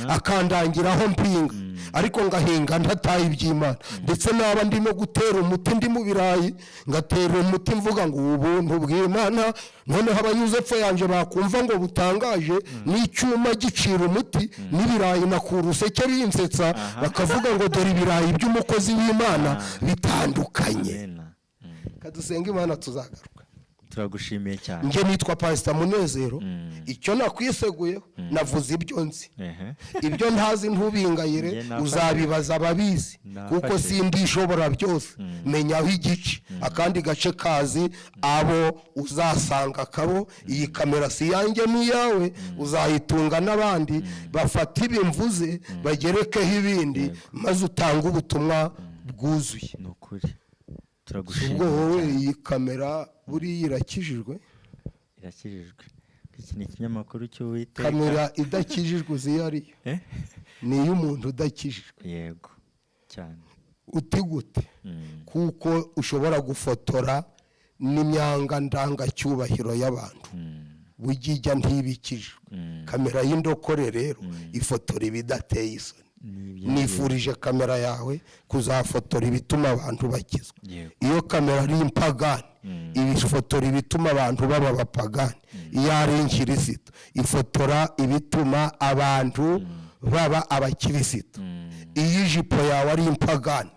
akandangiraho mpinga ariko ngahinga ntataye iby'Imana ndetse naba ndi no gutera umuti ndi mu birayi ngatera umuti mvuga ngo ubuntu bw'Imana noneho abanyuze epfo yanjye bakumva ngo butangaje n'icyuma gicira umuti n'ibirayi nakura uruseke binsetsa bakavuga ngo dore ibirayi by'umukozi w'Imana bitandukanye. Kadusenga Imana tuzagaruka. Turagushimiye cyane. Nge nitwa Pastor Munezero. Icyo nakwiseguyeho navuze ibyo nzi. Ibyo ntazi ntubingayire uzabibaza ababizi kuko sindishobora byose. Menyaho igice akandi gace kazi abo uzasanga kabo iyi kamera si yanjye niyawe uzayitunga n'abandi bafata ibimvuze bagerekeho ibindi maze utanga ubutumwa bwuzuye. Nukuri. Turagushimiye. Ubwo wowe iyi kamera buri irakijijwe? Irakijijwe. Iki ni ikinyamakuru cy'Uwiteka. Kamera idakijijwe uziyari? Ni y'umuntu udakijijwe. Yego. Cyane. Utigute. Kuko ushobora gufotora n'imyanga ndanga cyubahiro y'abantu. Bugijya ntibikijwe. Kamera y'indokore rero ifotora ibidateye isoni. Nifurije kamera yawe kuzafotora ibituma abantu bakizwa. Iyo kamera ari impagani ibifotora ibituma abantu baba bapagani. Iyo ari inkirisitu ifotora ibituma abantu baba abakirisitu. Iyo ijipo yawe ari impagani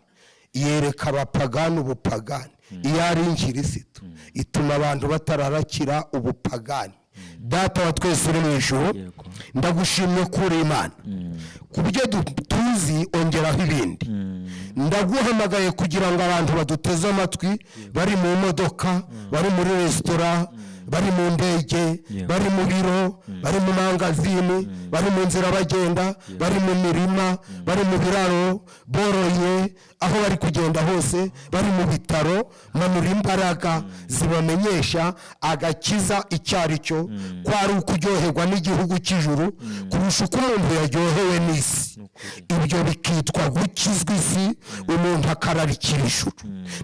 yereka abapagani ubupagani. Iyo ari inkirisitu ituma abantu batararakira ubupagani. Data wa twese uri mu ijuru ndagushimye kuri Imana kubyo tuzi ongeraho ibindi. Ndaguhamagaye kugira ngo abantu baduteze amatwi bari mu modoka bari muri resitora bari mu ndege bari mu biro bari mu mangazini bari mu nzira bagenda bari mu mirima bari mu biraro boroye aho bari kugenda hose bari mu bitaro manura imbaraga zibamenyesha agakiza icyari cyo kwari ukuryoherwa n'igihugu cy'ijuru kurusha uko umuntu yaryohewe n'isi. Ibyo bikitwa gukizwa isi umuntu akararikira ijuru.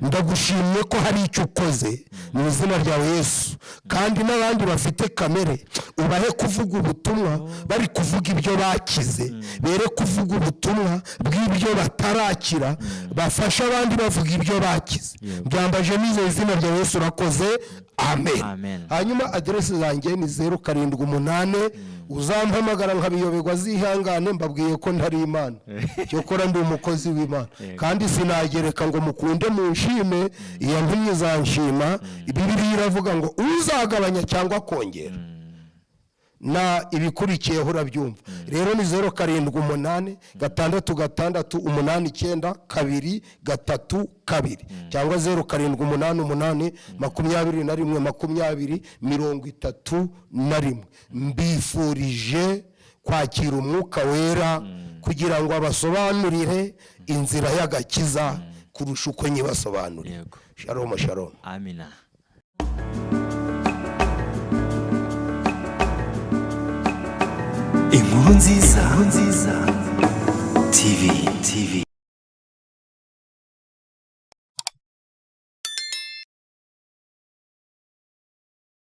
Ndagushimye ko hari icyo ukoze mu izina ryawe Yesu kandi n'abandi bafite kamere ubahe kuvuga ubutumwa bari kuvuga ibyo bakize bere kuvuga ubutumwa bw'ibyo batarakira bafasha abandi bavuga ibyo bakize. Byambaje n'izo izina ryawe Yesu urakoze. Amen. Hanyuma aderesi zanjye ni 078 uzampamagara nkabiyoberwa zihangane mbabwiye ko ntari Imana cyokora ndi umukozi w'Imana kandi sinagereka ngo mukunde munshime iya ntumye zanshima. Bibiliya iravuga ngo uzagabanya cyangwa kongera na ibikurikiyeho urabyumva. Rero ni 078 666 89 2 3 cyangwa 0788 21 20 mbifurije kwakira umwuka wera kugira ngo abasobanurire inzira y'agakiza kurusha uko nyibasobanurira. Shalom shalom. Amina. Inkuru nziza.